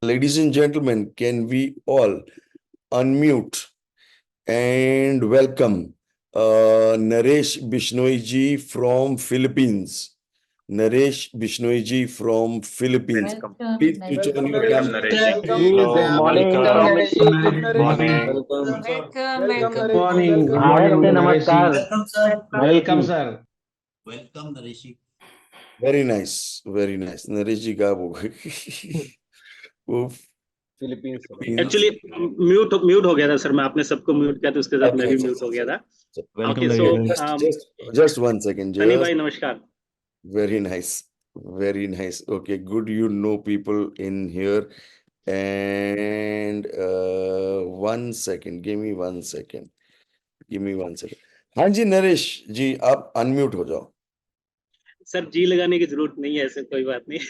Ladies and gentlemen, can we all unmute and welcome Naresh Bishnoi ji from Philippines. Naresh Bishnoi ji from Philippines. Please switch on your Welcome, camera. Naresh ji. Good morning from Morning. Good morning. Namaste, namaskar. Welcome, sir. Welcome, Naresh. Very nice, very nice. Naresh ji का वो Philippines actually mute हो गया था sir, मैं आपने सबको mute किया तो उसके साथ मैं भी म्यूट हो गया था. ओके, सो just one second. सनी भाई नमस्कार. Very nice, very nice. Okay, good. You know people in here. And 1 second. Give me 1 second. Give me 1 second. हाँ जी नरेश जी, आप अनम्यूट हो जाओ. सर जी लगाने की जरूरत नहीं है, ऐसे कोई बात नहीं.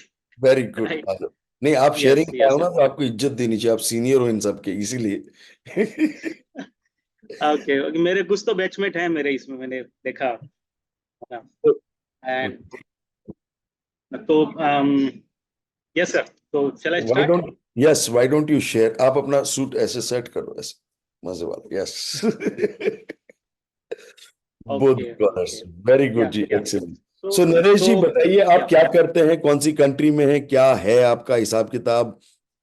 Very good. नहीं, आप शेयरिंग yes, कर रहे हो ना, तो आपको इज्जत देनी चाहिए. आप सीनियर हो इन सब के, इसीलिए. ओके, मेरे कुछ तो बैचमेट हैं मेरे इसमें, मैंने देखा. एंड तो यस सर, तो चल I start. Yes, why don't you share. आप अपना सूट ऐसे सेट करो, ऐसे मजे वाला. Yes. Both colours. Very good ji, excellent. So Naresh ji बताइए, आप क्या करते हैं, कौन सी कंट्री में है, क्या है आपका हिसाब किताब.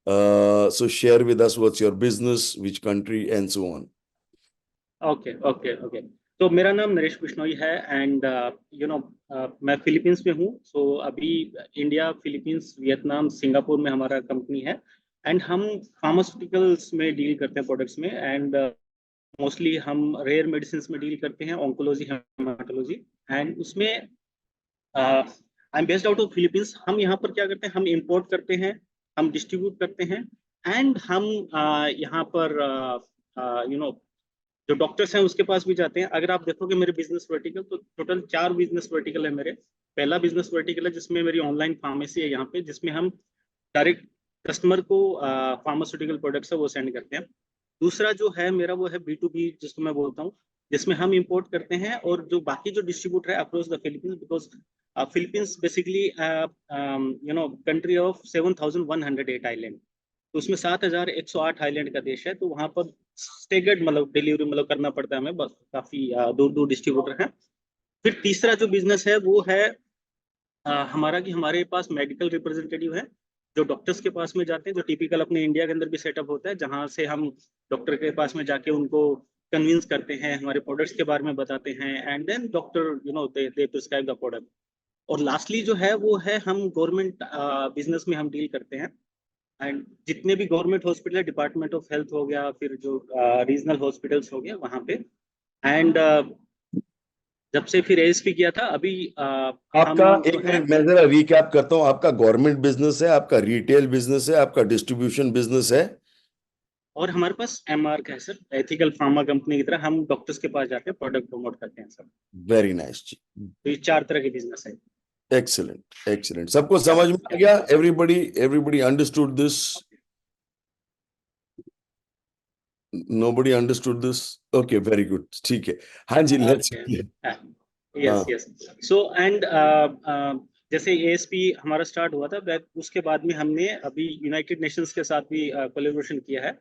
सो share with us what's your business, which country and so on. Okay. तो मेरा नाम नरेश बिश्नोई है एंड मैं फिलीपींस में हूँ. सो अभी इंडिया, फिलीपींस, वियतनाम, सिंगापुर में हमारा कंपनी है एंड हम फार्मास्यूटिकल्स में डील करते हैं, प्रोडक्ट्स में. एंड मोस्टली हम रेयर मेडिसिन में डील करते हैं, ऑन्कोलॉजी, हेमाटोलॉजी. एंड उसमें I am based out of Philippines. हम यहाँ पर क्या करते हैं, हम इंपोर्ट करते हैं, हम डिस्ट्रीब्यूट करते हैं एंड हम यहाँ पर जो डॉक्टर्स हैं उसके पास भी जाते हैं. अगर आप देखोगे मेरे बिजनेस वर्टिकल, तो टोटल 4 बिजनेस वर्टिकल है मेरे. पहला बिजनेस वर्टिकल है जिसमें मेरी ऑनलाइन फार्मेसी है यहाँ पे, जिसमें हम डायरेक्ट कस्टमर को फार्मास्यूटिकल प्रोडक्ट्स है वो सेंड करते हैं. दूसरा जो है मेरा वो है B2B, जिसको मैं बोलता हूँ, जिसमें हम इंपोर्ट करते हैं और जो बाकी जो डिस्ट्रीब्यूटर है across the Philippines, because Philippines basically country of 7,108 island. तो उसमें 7,108 आइलैंड का देश है. तो वहाँ पर स्टेगर्ड मतलब डिलीवरी मतलब करना पड़ता है हमें, बस काफी दूर दूर डिस्ट्रीब्यूटर हैं. फिर तीसरा जो बिजनेस है वो है हमारा, कि हमारे पास मेडिकल रिप्रेजेंटेटिव है जो डॉक्टर्स के पास में जाते हैं, जो टिपिकल अपने इंडिया के अंदर भी सेटअप होता है, जहाँ से हम डॉक्टर के पास में जाके उनको कन्विंस करते हैं, हमारे प्रोडक्ट्स के बारे में बताते हैं and then doctor they prescribe the product. और लास्टली जो है वो है हम गवर्नमेंट बिजनेस में हम डील करते हैं. एंड जितने भी गवर्नमेंट हॉस्पिटल है, डिपार्टमेंट ऑफ हेल्थ हो गया, फिर जो रीजनल हॉस्पिटल्स हो गया वहाँ पे. एंड जब से फिर ASP किया था अभी आपका एक मिनट, मैं जरा रिकैप करता हूँ. आपका गवर्नमेंट बिजनेस है, आपका रिटेल बिजनेस है, आपका डिस्ट्रीब्यूशन बिजनेस है, और हमारे पास MR का है सर, एथिकल फार्मा कंपनी की तरह हम डॉक्टर्स के पास जाके प्रोडक्ट प्रमोट करते हैं सर. वेरी नाइस जी. तो ये 4 तरह के बिजनेस है. एक्सीलेंट. सबको समझ में आ गया? Everybody understood this? Nobody understood this? Okay, very good. ठीक है. हाँ जी, let's. यस. सो एंड जैसे ASP हमारा स्टार्ट हुआ था, उसके बाद में हमने अभी यूनाइटेड नेशंस के साथ भी कोलैबोरेशन किया है.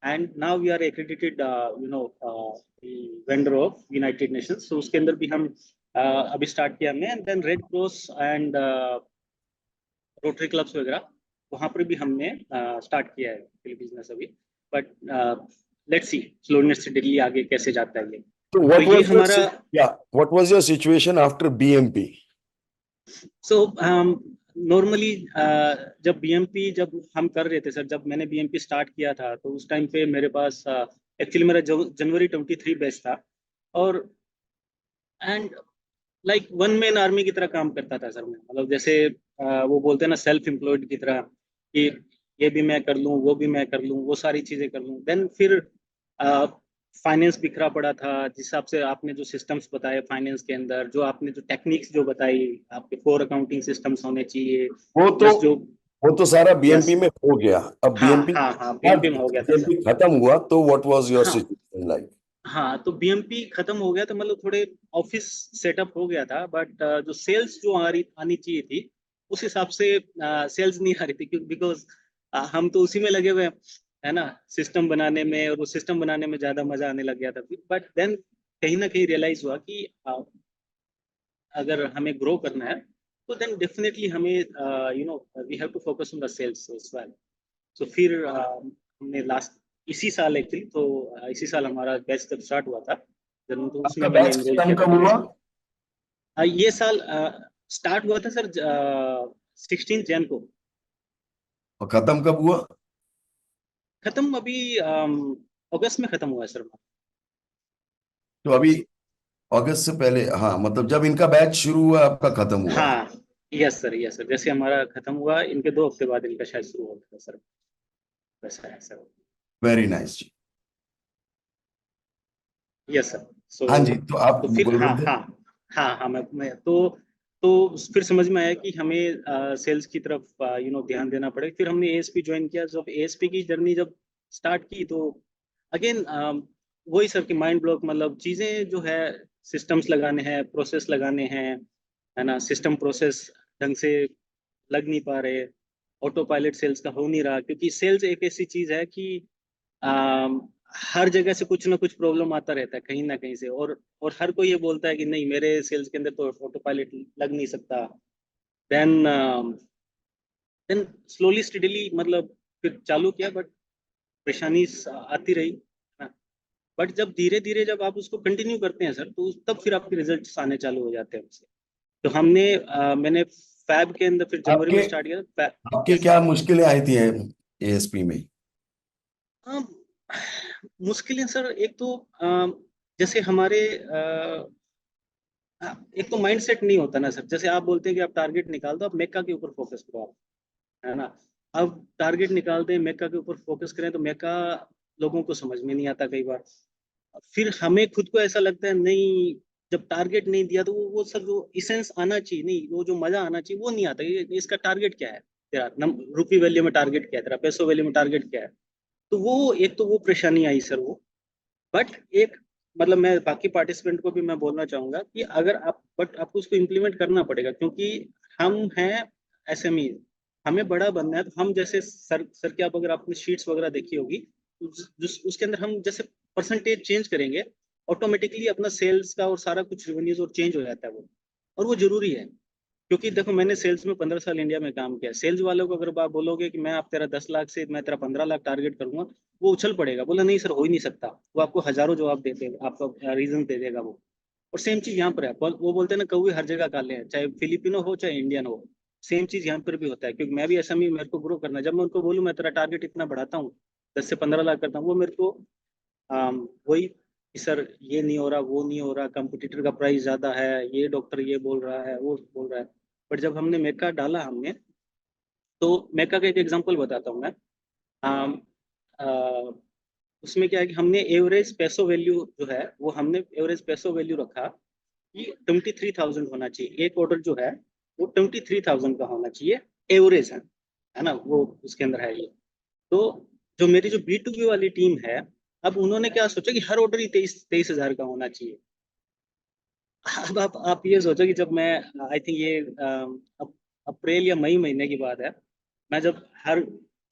And now we are accredited vendor of United Nations. तो उसके अंदर भी हम अभी स्टार्ट किया हमने. And then Red Cross and Rotary clubs वगैरह वहाँ पर भी हमने स्टार्ट किया है बिजनेस अभी. But let's see slowly steadily आगे कैसे जाता है ये. So what was your situation after BMP? So normally जब जब हम कर रहे थे सर, जब मैंने BMP स्टार्ट किया था तो उस टाइम पे मेरे पास एक्चुअली मेरा जनवरी 23 बैच था. और and like one man army की तरह काम करता था सर मैं. मतलब जैसे वो बोलते हैं ना, सेल्फ एम्प्लॉयड की तरह, कि ये भी मैं कर लूँ, वो भी मैं कर लूँ, वो सारी चीजें कर लूँ. देन फिर फाइनेंस बिखरा पड़ा था. जिस हिसाब से आपने जो सिस्टम्स बताए फाइनेंस के अंदर, जो आपने जो टेक्निक्स जो बताई, आपके 4 अकाउंटिंग सिस्टम्स होने चाहिए, वो तो सारा BMP में हो गया. अब BMP BMP में हो गया था सर. खत्म हुआ तो what was your situation like? हाँ, तो BMP खत्म हो गया तो मतलब थोड़े ऑफिस सेटअप हो गया था. बट जो सेल्स जो आनी चाहिए थी उस हिसाब से सेल्स नहीं आ रही थी, बिकॉज हम तो उसी में लगे हुए हैं, है ना, सिस्टम बनाने में, और वो सिस्टम बनाने में ज्यादा मजा आने लग गया था। बट देन कहीं ना कहीं रियलाइज हुआ कि अगर हमें ग्रो करना है तो देन डेफिनेटली हमें we have to focus on the sales as well. तो फिर हमने लास्ट इसी साल एक्चुअली, तो इसी साल हमारा बैच जब स्टार्ट हुआ था जब, तो उसमें आपका मैंने बैच इनरोल खत्म किया कब था। हुआ? ये साल स्टार्ट हुआ था सर 16 जन को। और खत्म कब हुआ? खत्म अभी अगस्त में खत्म हुआ है सर। तो अभी अगस्त से पहले, हाँ मतलब जब इनका बैच शुरू हुआ आपका खत्म हुआ है। हाँ, यस सर, यस सर, जैसे हमारा खत्म हुआ इनके 2 हफ्ते बाद इनका शायद शुरू हो गया सर। वैसा है sir. Very nice ji. Yes sir. So हाँ जी, तो आप तो फिर बोल हाँ रहे थे। हाँ, हाँ हाँ, मैं तो फिर समझ में आया कि हमें सेल्स की तरफ ध्यान देना पड़ेगा। फिर हमने एएसपी ज्वाइन किया। जब एएसपी की जर्नी जब स्टार्ट की तो अगेन वही सर की माइंड ब्लॉक, मतलब चीजें जो है, सिस्टम्स लगाने हैं, प्रोसेस लगाने हैं, है ना, सिस्टम प्रोसेस ढंग से लग नहीं पा रहे। ऑटो पायलट सेल्स का हो नहीं रहा, क्योंकि सेल्स एक ऐसी चीज है कि अम, हर जगह से कुछ ना कुछ प्रॉब्लम आता रहता है कहीं ना कहीं से, और हर कोई ये बोलता है कि नहीं मेरे सेल्स के अंदर तो ऑटो पायलट लग नहीं सकता। देन देन स्लोली स्टडीली मतलब फिर चालू किया, बट परेशानी आती रही। बट जब धीरे धीरे जब आप उसको कंटिन्यू करते हैं सर, तो तब फिर आपके रिजल्ट्स आने चालू हो जाते हैं उससे। तो मैंने फैब के अंदर फिर जनवरी आपके में स्टार्ट किया फैब। आपके यस। क्या मुश्किलें आई थी एएसपी में? हाँ, मुश्किलें सर, एक तो जैसे हमारे एक तो माइंड सेट नहीं होता ना सर। जैसे आप बोलते हैं कि आप टारगेट निकाल दो, आप मेका के ऊपर फोकस करो आप, है ना। अब टारगेट निकालते हैं, मेका के ऊपर फोकस करें, तो मेका लोगों को समझ में नहीं आता कई बार। फिर हमें खुद को ऐसा लगता है नहीं, जब टारगेट नहीं दिया तो वो सब जो इसेंस आना चाहिए, नहीं वो जो मजा आना चाहिए वो नहीं आता। इसका टारगेट क्या है तेरा, रुपी वैल्यू में टारगेट क्या है तेरा, पैसों वैल्यू में टारगेट क्या है। तो वो एक तो वो परेशानी आई सर वो। बट एक मतलब मैं बाकी पार्टिसिपेंट को भी मैं बोलना चाहूंगा कि अगर आप, बट आपको उसको इम्प्लीमेंट करना पड़ेगा, क्योंकि हम हैं एसएमई, हमें बड़ा बनना है। तो हम जैसे सर के, आप अगर आपने शीट्स वगैरह देखी होगी, उसके अंदर हम जैसे परसेंटेज चेंज करेंगे, ऑटोमेटिकली अपना सेल्स का और सारा कुछ रिवेन्यूज और चेंज हो जाता है वो। और वो जरूरी है, क्योंकि देखो मैंने सेल्स में 15 साल इंडिया में काम किया। सेल्स वालों को अगर आप बोलोगे कि मैं आप तेरा 10 लाख से मैं तेरा 15 लाख टारगेट करूंगा, वो उछल पड़ेगा, बोला नहीं सर हो ही नहीं सकता। वो आपको हजारों जवाब देते हैं, आपका रीजन दे देगा वो। और सेम चीज यहाँ पर है। वो बोलते हैं ना, कौवे हर जगह काले हैं, चाहे फिलिपिनो हो चाहे इंडियन हो। सेम चीज यहाँ पर भी होता है, क्योंकि मैं भी ऐसा ही, मेरे को ग्रो करना है। जब मैं उनको बोलूँ मैं तेरा टारगेट इतना बढ़ाता हूँ, 10 से 15 लाख करता हूँ, वो मेरे को वही कि सर ये नहीं हो रहा, वो नहीं हो रहा, कंपटीटर का प्राइस ज्यादा है, ये डॉक्टर ये बोल रहा है, वो बोल रहा है। बट जब हमने मेका डाला हमने, तो मेका का एक एग्जांपल बताता हूँ मैं। आम, आ, उसमें क्या है कि हमने एवरेज पैसो वैल्यू जो है, वो हमने एवरेज पैसो वैल्यू रखा कि 23,000 होना चाहिए। एक ऑर्डर जो है वो 23,000 का होना चाहिए, एवरेज है ना, वो उसके अंदर है ये। तो जो मेरी जो B2B वाली टीम है, अब उन्होंने क्या सोचा कि हर ऑर्डर ही 23,000 का होना चाहिए। अब आप ये सोचो कि जब मैं, आई थिंक ये अब अप्रैल या मई महीने की बात है, मैं जब हर,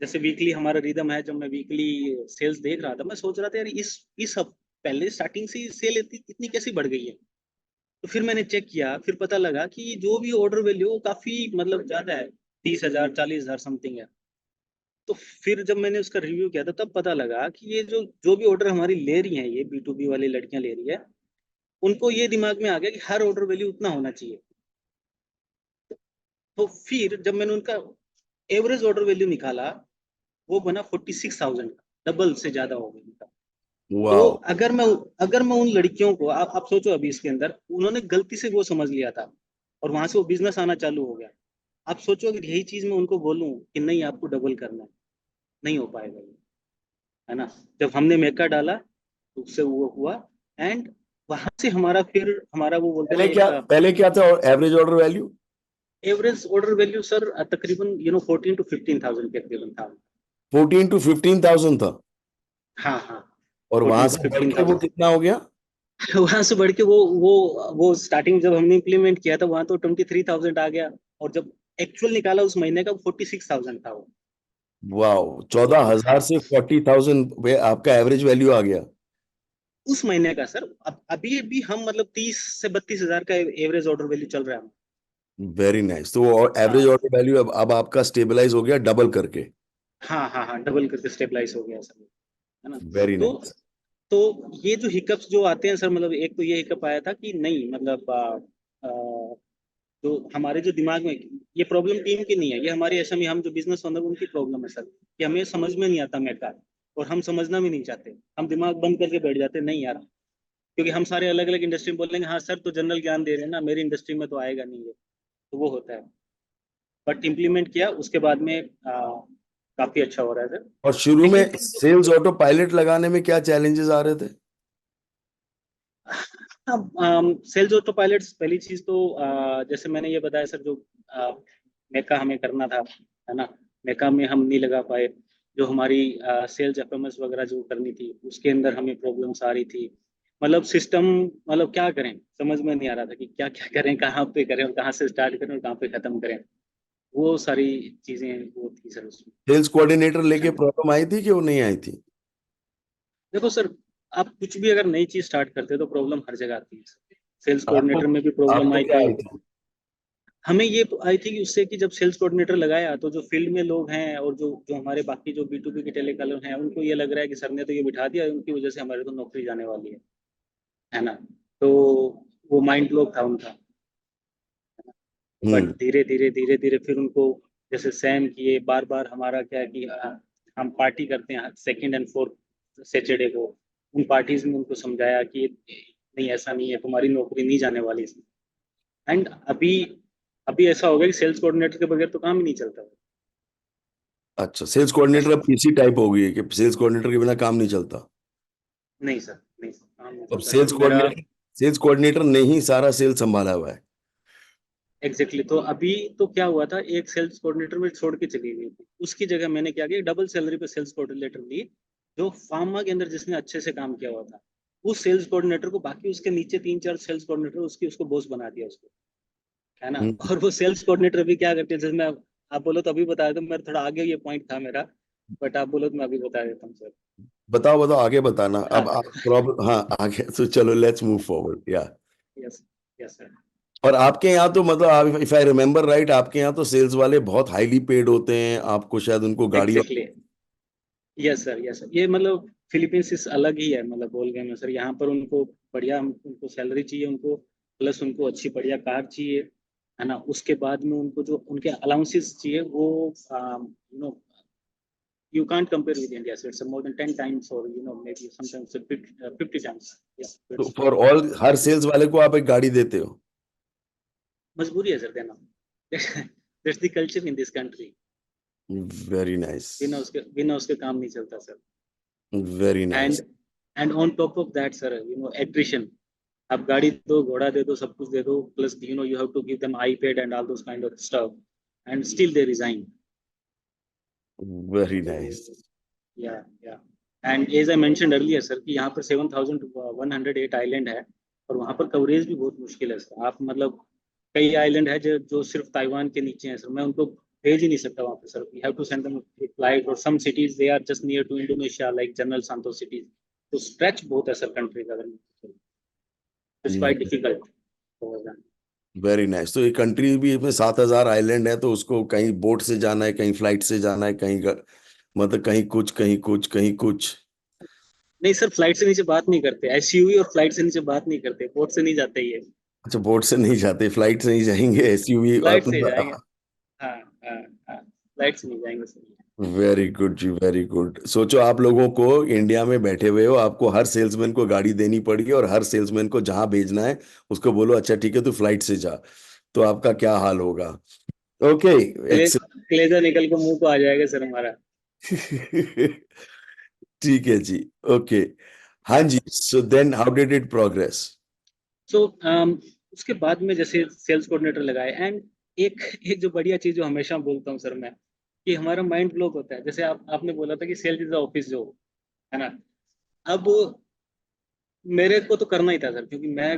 जैसे वीकली हमारा रिदम है, जब मैं वीकली सेल्स देख रहा था, मैं सोच रहा था यार इस पहले स्टार्टिंग से सेल इतनी कैसी बढ़ गई है। तो फिर मैंने चेक किया, फिर पता लगा कि जो भी ऑर्डर वैल्यू वो काफी मतलब ज्यादा है, 30,000 40,000 समथिंग है। तो फिर जब मैंने उसका रिव्यू किया था, तब पता लगा कि ये जो जो भी ऑर्डर हमारी ले रही हैं, ये B2B वाली लड़कियां ले रही है, उनको ये दिमाग में आ गया कि हर ऑर्डर वैल्यू उतना होना चाहिए। तो फिर जब मैंने उनका एवरेज ऑर्डर वैल्यू निकाला, वो बना 46,000 का, डबल से ज्यादा हो गया उनका। तो वाह। अगर मैं उन लड़कियों को, आप सोचो अभी इसके अंदर उन्होंने गलती से वो समझ लिया था, और वहां से वो बिजनेस आना चालू हो गया। आप सोचो अगर यही चीज मैं उनको बोलूं कि नहीं आपको डबल करना है, नहीं हो पाएगा ये, है ना। जब हमने मेका डाला तो उससे वो हुआ। एंड वहां से हमारा, फिर हमारा वो बोलते हैं ना एक पहले क्या था average order value? Average order value sir तकरीबन 14 to 15,000 के करीबन था। 14 to 15,000 था। हाँ हाँ, और वहां फोर्टीन टू से बढ़ फिफ्टीन के वो थाउजेंड कितना हो गया? वहां से बढ़ के वो स्टार्टिंग जब हमने इम्प्लीमेंट किया था, वहां तो 23,000 आ गया। और जब एक्चुअल निकाला उस महीने का, 46,000 था वो। वाह, 14,000 से 40,000 आपका एवरेज वैल्यू आ गया। उस महीने का सर। अब अभी भी हम मतलब 30 से 32 हजार का एवरेज ऑर्डर वैल्यू चल रहा है। Very nice. तो एवरेज हाँ ऑर्डर वैल्यू अब आपका स्टेबलाइज हो गया डबल करके। हाँ हाँ हाँ, डबल करके स्टेबलाइज हो गया सर, है ना। वेरी तो नाइस। तो ये जो हिकअप्स जो आते हैं सर, मतलब एक तो ये हिकअप आया था कि नहीं मतलब जो हमारे जो दिमाग में, ये प्रॉब्लम टीम की नहीं है, ये हमारे असम में हम जो बिजनेस ओनर उनकी प्रॉब्लम है सर, कि हमें समझ में नहीं आता मेका, और हम समझना भी नहीं चाहते, हम दिमाग बंद करके बैठ जाते नहीं यार, क्योंकि हम सारे अलग अलग इंडस्ट्री में बोलेंगे हाँ सर तो जनरल ज्ञान दे रहे हैं ना, मेरी इंडस्ट्री में तो आएगा नहीं है, तो वो होता है। बट इम्प्लीमेंट किया उसके बाद में काफी अच्छा हो रहा है सर। और शुरू में लेकिन सेल्स ऑटो पायलट लगाने में क्या चैलेंजेस आ रहे थे? अब सेल्स ऑटो पायलट्स, पहली चीज तो जैसे मैंने ये बताया सर, जो मेका हमें करना था, है ना, मेका में हम नहीं लगा पाए। जो हमारी सेल्स एफएमएस वगैरह जो करनी थी उसके अंदर हमें प्रॉब्लम्स आ रही थी। मतलब सिस्टम, मतलब क्या करें समझ में नहीं आ रहा था कि क्या क्या करें, कहाँ पे करें और कहाँ से स्टार्ट करें और कहाँ पे खत्म करें। वो सारी चीजें वो थी सर उसमें। सेल्स कोऑर्डिनेटर लेके प्रॉब्लम आई थी कि वो नहीं आई थी? देखो सर, आप कुछ भी अगर नई चीज स्टार्ट करते हो तो प्रॉब्लम हर जगह आती है। सेल्स आपको कोऑर्डिनेटर में भी प्रॉब्लम आपको आई क्या थी। आई थी? हमें ये आई थी कि उससे कि जब सेल्स कोऑर्डिनेटर लगाया तो जो फील्ड में लोग हैं और जो जो हमारे बाकी जो बी टू बी के टेलीकॉलर हैं, उनको ये लग रहा है कि सर ने तो ये बिठा दिया, उनकी वजह से हमारे तो नौकरी जाने वाली है ना। तो वो माइंड ब्लॉक था उनका। बट हम्म। धीरे धीरे फिर उनको जैसे सहन किए, बार बार हमारा क्या है कि हम पार्टी करते हैं सेकंड एंड फोर्थ सैटरडे को, उन पार्टीज में उनको समझाया कि नहीं ऐसा नहीं है, तुम्हारी नौकरी नहीं जाने वाली इसमें। एंड अभी अभी ऐसा हो गया कि सेल्स कोऑर्डिनेटर के बगैर तो काम ही नहीं चलता। अच्छा, सेल्स कोऑर्डिनेटर अब पीसी टाइप हो गई है कि सेल्स कोऑर्डिनेटर के बिना काम नहीं चलता। नहीं सर, नहीं सर, काम नहीं अब चलता क्योंकि मेरा सेल्स कोऑर्डिनेटर ने ही सारा सेल्स संभाला हुआ है। एग्जैक्टली तो अभी तो क्या हुआ था, एक सेल्स कोऑर्डिनेटर में छोड़ के चली गई थी, उसकी जगह मैंने क्या किया, डबल सैलरी पे सेल्स कोऑर्डिनेटर ली, जो फार्मा के अंदर जिसने अच्छे से काम किया हुआ था, उस सेल्स कोऑर्डिनेटर को बाकी उसके नीचे 3 4 सेल्स कोऑर्डिनेटर उसकी उसको बॉस बना दिया उसको, है ना। हम्म। और वो सेल्स कोऑर्डिनेटर भी क्या करते हैं, जैसे मैं आप बोलो तो अभी बता देता हूँ, मेरा थोड़ा आगे ये पॉइंट था मेरा, बट आप बोलो तो मैं अभी बता देता हूँ सर। बताओ बताओ, आगे बताना अब हाँ, आप प्रॉब्लम। हाँ, आगे तो चलो, लेट्स मूव फॉरवर्ड या। यस, यस सर, और आपके यहाँ तो मतलब, इफ आई रिमेम्बर राइट, आपके यहाँ तो सेल्स वाले बहुत हाईली पेड होते हैं, आपको शायद उनको गाड़ी। Exactly, yes sir, yes sir, ये मतलब फिलीपींस इस अलग ही है, मतलब बोल गए में सर, यहाँ पर उनको बढ़िया उनको सैलरी चाहिए उनको, प्लस उनको अच्छी बढ़िया कार चाहिए, है ना। उसके बाद में उनको जो उनके अलाउंसेस चाहिए वो you know you can't compare with India, so it's more than 10 times और maybe sometimes 50 times, yeah, तो it's for all her sales वाले को आप एक गाड़ी देते हो? मजबूरी है सर देना। That's the culture in this country. Very nice. बिना उसके काम नहीं चलता sir. Very and nice. And on top of that sir, attrition, आप गाड़ी दो, घोड़ा दे दो, सब कुछ दे दो, plus you have to give them iPad and all those kind of stuff, and still they resign. Very तो nice. Yeah yeah and as I mentioned earlier sir कि यहाँ पर 7,108 आइलैंड है, और वहाँ पर कवरेज भी बहुत मुश्किल है सर। आप मतलब कई आइलैंड है जो सिर्फ ताइवान के नीचे है सर, मैं उनको भेज ही नहीं सकता वहाँ पे sir, we have to send them flight, और some cities they are just near to Indonesia like General Santos cities. तो स्ट्रेच बहुत है सर कंट्री का, अगर it's quite difficult. Very nice. तो ये कंट्री भी इसमें 7,000 आइलैंड है, तो उसको कहीं बोट से जाना है, कहीं फ्लाइट से जाना है, मतलब कहीं कुछ कहीं कुछ कहीं कुछ। नहीं सर, फ्लाइट से नीचे बात नहीं करते, एसयूवी और फ्लाइट से नीचे बात नहीं करते, पोर्ट से नहीं जाते ये। अच्छा, बोट से नहीं जाते, फ्लाइट से नहीं जाएंगे, एसयूवी फ्लाइट से ही जाएंगे। अपना। हाँ, हाँ, हाँ, फ्लाइट से नहीं जाएंगे सर। वेरी गुड जी, वेरी गुड। सोचो आप लोगों को इंडिया में बैठे हुए हो, आपको हर सेल्समैन को गाड़ी देनी पड़ी और हर सेल्समैन को जहां भेजना है उसको बोलो अच्छा ठीक है तू फ्लाइट से जा, तो आपका क्या हाल होगा? ओके। कलेजा निकल के मुंह को आ जाएगा सर हमारा। एक्सेलेंट। ठीक है जी। ओके। हाँ जी, so then how did it progress? So उसके बाद में जैसे सेल्स कोऑर्डिनेटर लगाए, एंड एक एक जो बढ़िया चीज जो हमेशा बोलता हूँ सर मैं, कि हमारा माइंड ब्लॉक होता है, जैसे आपने बोला था कि sales is the office job, है ना। अब मेरे को तो करना ही था सर, क्योंकि मैं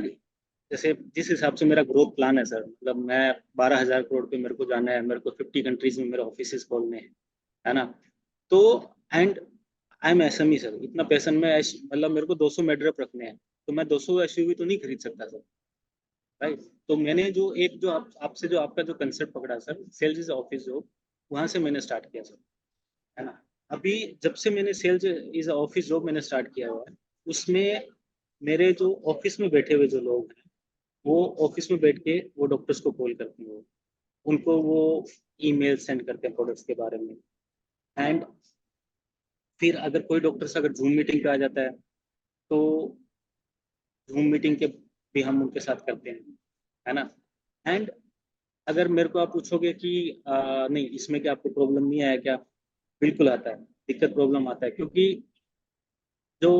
जैसे जिस हिसाब से मेरा ग्रोथ प्लान है सर, मतलब मैं 12,000 करोड़ पे मेरे को जाना है, मेरे को 50 कंट्रीज में मेरे ऑफिस खोलने हैं, है ना। तो and I am SME sir, इतना पैसन में मतलब मेरे को 200 मेडरप रखने हैं, तो मैं 200 एसयूवी तो नहीं खरीद सकता सर, राइट। तो मैंने जो एक जो आपसे जो आपका जो कंसेप्ट पकड़ा sir, sales is office job, वहां से मैंने स्टार्ट किया सर, है ना। अभी जब से मैंने सेल्स इज ऑफिस जॉब मैंने स्टार्ट किया हुआ है, उसमें मेरे जो ऑफिस में बैठे हुए जो लोग हैं, वो ऑफिस में बैठ के वो डॉक्टर्स को कॉल करते हैं, उनको वो ईमेल सेंड करते हैं प्रोडक्ट्स के बारे में। एंड फिर अगर कोई डॉक्टर अगर जूम मीटिंग पे आ जाता है, तो जूम मीटिंग के भी हम उनके साथ करते हैं, है ना। एंड अगर मेरे को आप पूछोगे कि नहीं इसमें क्या आपको प्रॉब्लम नहीं आया क्या, बिल्कुल आता है, दिक्कत प्रॉब्लम आता है, क्योंकि जो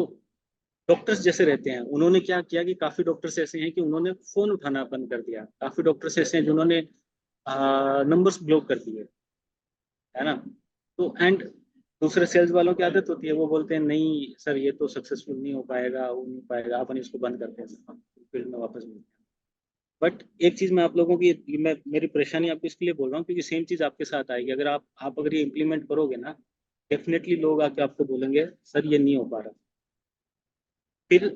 डॉक्टर्स जैसे रहते हैं, उन्होंने क्या किया कि काफी डॉक्टर्स ऐसे हैं कि उन्होंने फोन उठाना बंद कर दिया, काफी डॉक्टर्स ऐसे हैं जिन्होंने नंबर्स ब्लॉक कर दिए, है ना। तो एंड दूसरे सेल्स वालों की आदत होती है, वो बोलते हैं नहीं सर ये तो सक्सेसफुल नहीं हो पाएगा, वो नहीं पाएगा, अपन इसको बंद करते हैं, फील्ड में वापस मिलते हैं। बट एक चीज मैं आप लोगों की, मैं मेरी परेशानी आपको इसके लिए बोल रहा हूँ क्योंकि सेम चीज आपके साथ आएगी, अगर आप अगर ये इम्प्लीमेंट करोगे ना, डेफिनेटली लोग आके आपको बोलेंगे सर ये नहीं हो पा रहा। फिर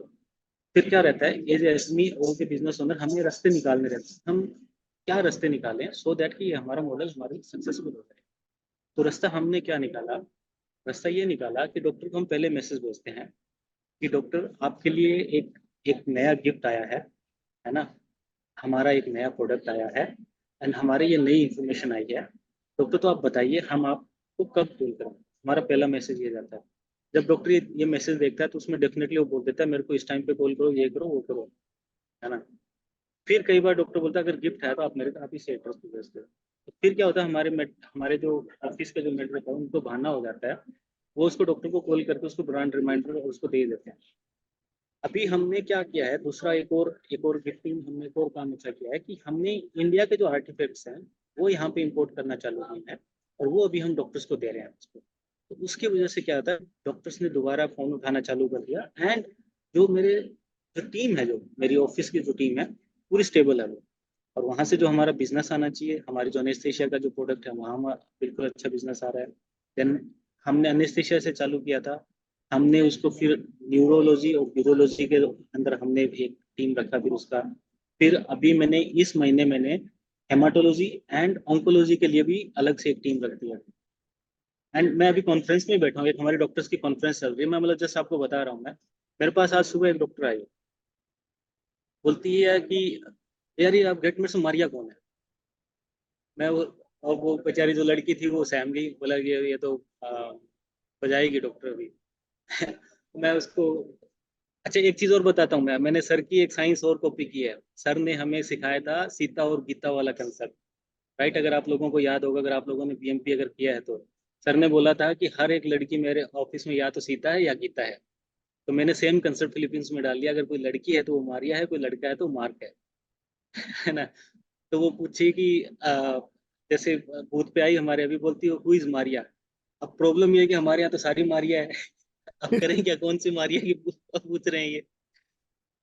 फिर क्या रहता है, एज एसमी और के बिजनेस ओनर हमें रास्ते निकालने रहते हैं, हम क्या रास्ते निकालें सो दैट कि हमारा मॉडल हमारी सक्सेसफुल हो जाए। तो रास्ता हमने क्या निकाला, रास्ता ये निकाला कि डॉक्टर को हम पहले मैसेज भेजते हैं कि डॉक्टर आपके लिए एक एक नया गिफ्ट आया है ना, हमारा एक नया प्रोडक्ट आया है एंड हमारे ये नई इंफॉर्मेशन आई है, डॉक्टर तो आप बताइए हम आपको कब कॉल करें। हमारा पहला मैसेज ये जाता है। जब डॉक्टर ये मैसेज देखता है तो उसमें डेफिनेटली वो बोल देता है मेरे को इस टाइम पे कॉल करो, ये करो वो करो, है ना। फिर कई बार डॉक्टर बोलता है अगर गिफ्ट है तो आप मेरे को आप ही से एड्रेस पे भेज दो। तो फिर क्या होता है, हमारे जो ऑफिस के जो मेडल है उनको बहाना हो जाता है, वो उसको डॉक्टर को कॉल करके उसको ब्रांड रिमाइंडर उसको दे देते हैं। अभी हमने क्या किया है, दूसरा एक और गिफ्टिंग हमने एक और काम अच्छा किया है कि हमने इंडिया के जो आर्टिफैक्ट्स हैं वो यहाँ पे इंपोर्ट करना चालू किए हैं, और वो अभी हम डॉक्टर्स को दे रहे हैं उसको। तो उसकी वजह से क्या होता है, डॉक्टर्स ने दोबारा फोन उठाना चालू कर दिया, एंड जो मेरे जो टीम है, जो मेरी ऑफिस की जो टीम है पूरी स्टेबल है वो। और वहां से जो हमारा बिजनेस आना चाहिए, हमारे जो अनेस्थीसिया का जो प्रोडक्ट है वहाँ बिल्कुल अच्छा बिजनेस आ रहा है। देन हमने अनेस्थीसिया से चालू किया था, हमने उसको फिर न्यूरोलॉजी और यूरोलॉजी के अंदर हमने एक टीम रखा, फिर उसका फिर अभी मैंने इस महीने मैंने हेमाटोलॉजी एंड ऑन्कोलॉजी के लिए भी अलग से एक टीम रख दिया। एंड मैं अभी कॉन्फ्रेंस में बैठा हूँ, एक हमारे डॉक्टर्स की कॉन्फ्रेंस चल रही है, मैं मतलब जस्ट आपको बता रहा हूँ। मैं मेरे पास आज सुबह एक डॉक्टर आई, बोलती है कि यार ये आप गेट में से मारिया कौन है। मैं वो और वो बेचारी जो लड़की थी वो सहम गई, बोला ये तो बजाएगी डॉक्टर अभी। मैं उसको, अच्छा एक चीज और बताता हूँ, मैंने सर की एक साइंस और कॉपी की है। सर ने हमें सिखाया था सीता और गीता वाला कंसेप्ट, राइट। अगर आप लोगों को याद होगा, अगर आप लोगों ने पीएमपी अगर किया है तो सर ने बोला था कि हर एक लड़की मेरे ऑफिस में या तो सीता है या गीता है। तो मैंने सेम कंसेप्ट फिलीपींस में डाल दिया, अगर कोई लड़की है तो वो मारिया है, कोई लड़का है तो वो मार्क है ना। तो वो पूछी कि जैसे बूथ पे आई हमारे, अभी बोलती है हु इज मारिया। अब प्रॉब्लम ये है कि हमारे यहाँ तो सारी मारिया है। अब करें क्या, कौन सी मारिया की पूछ रहे हैं ये।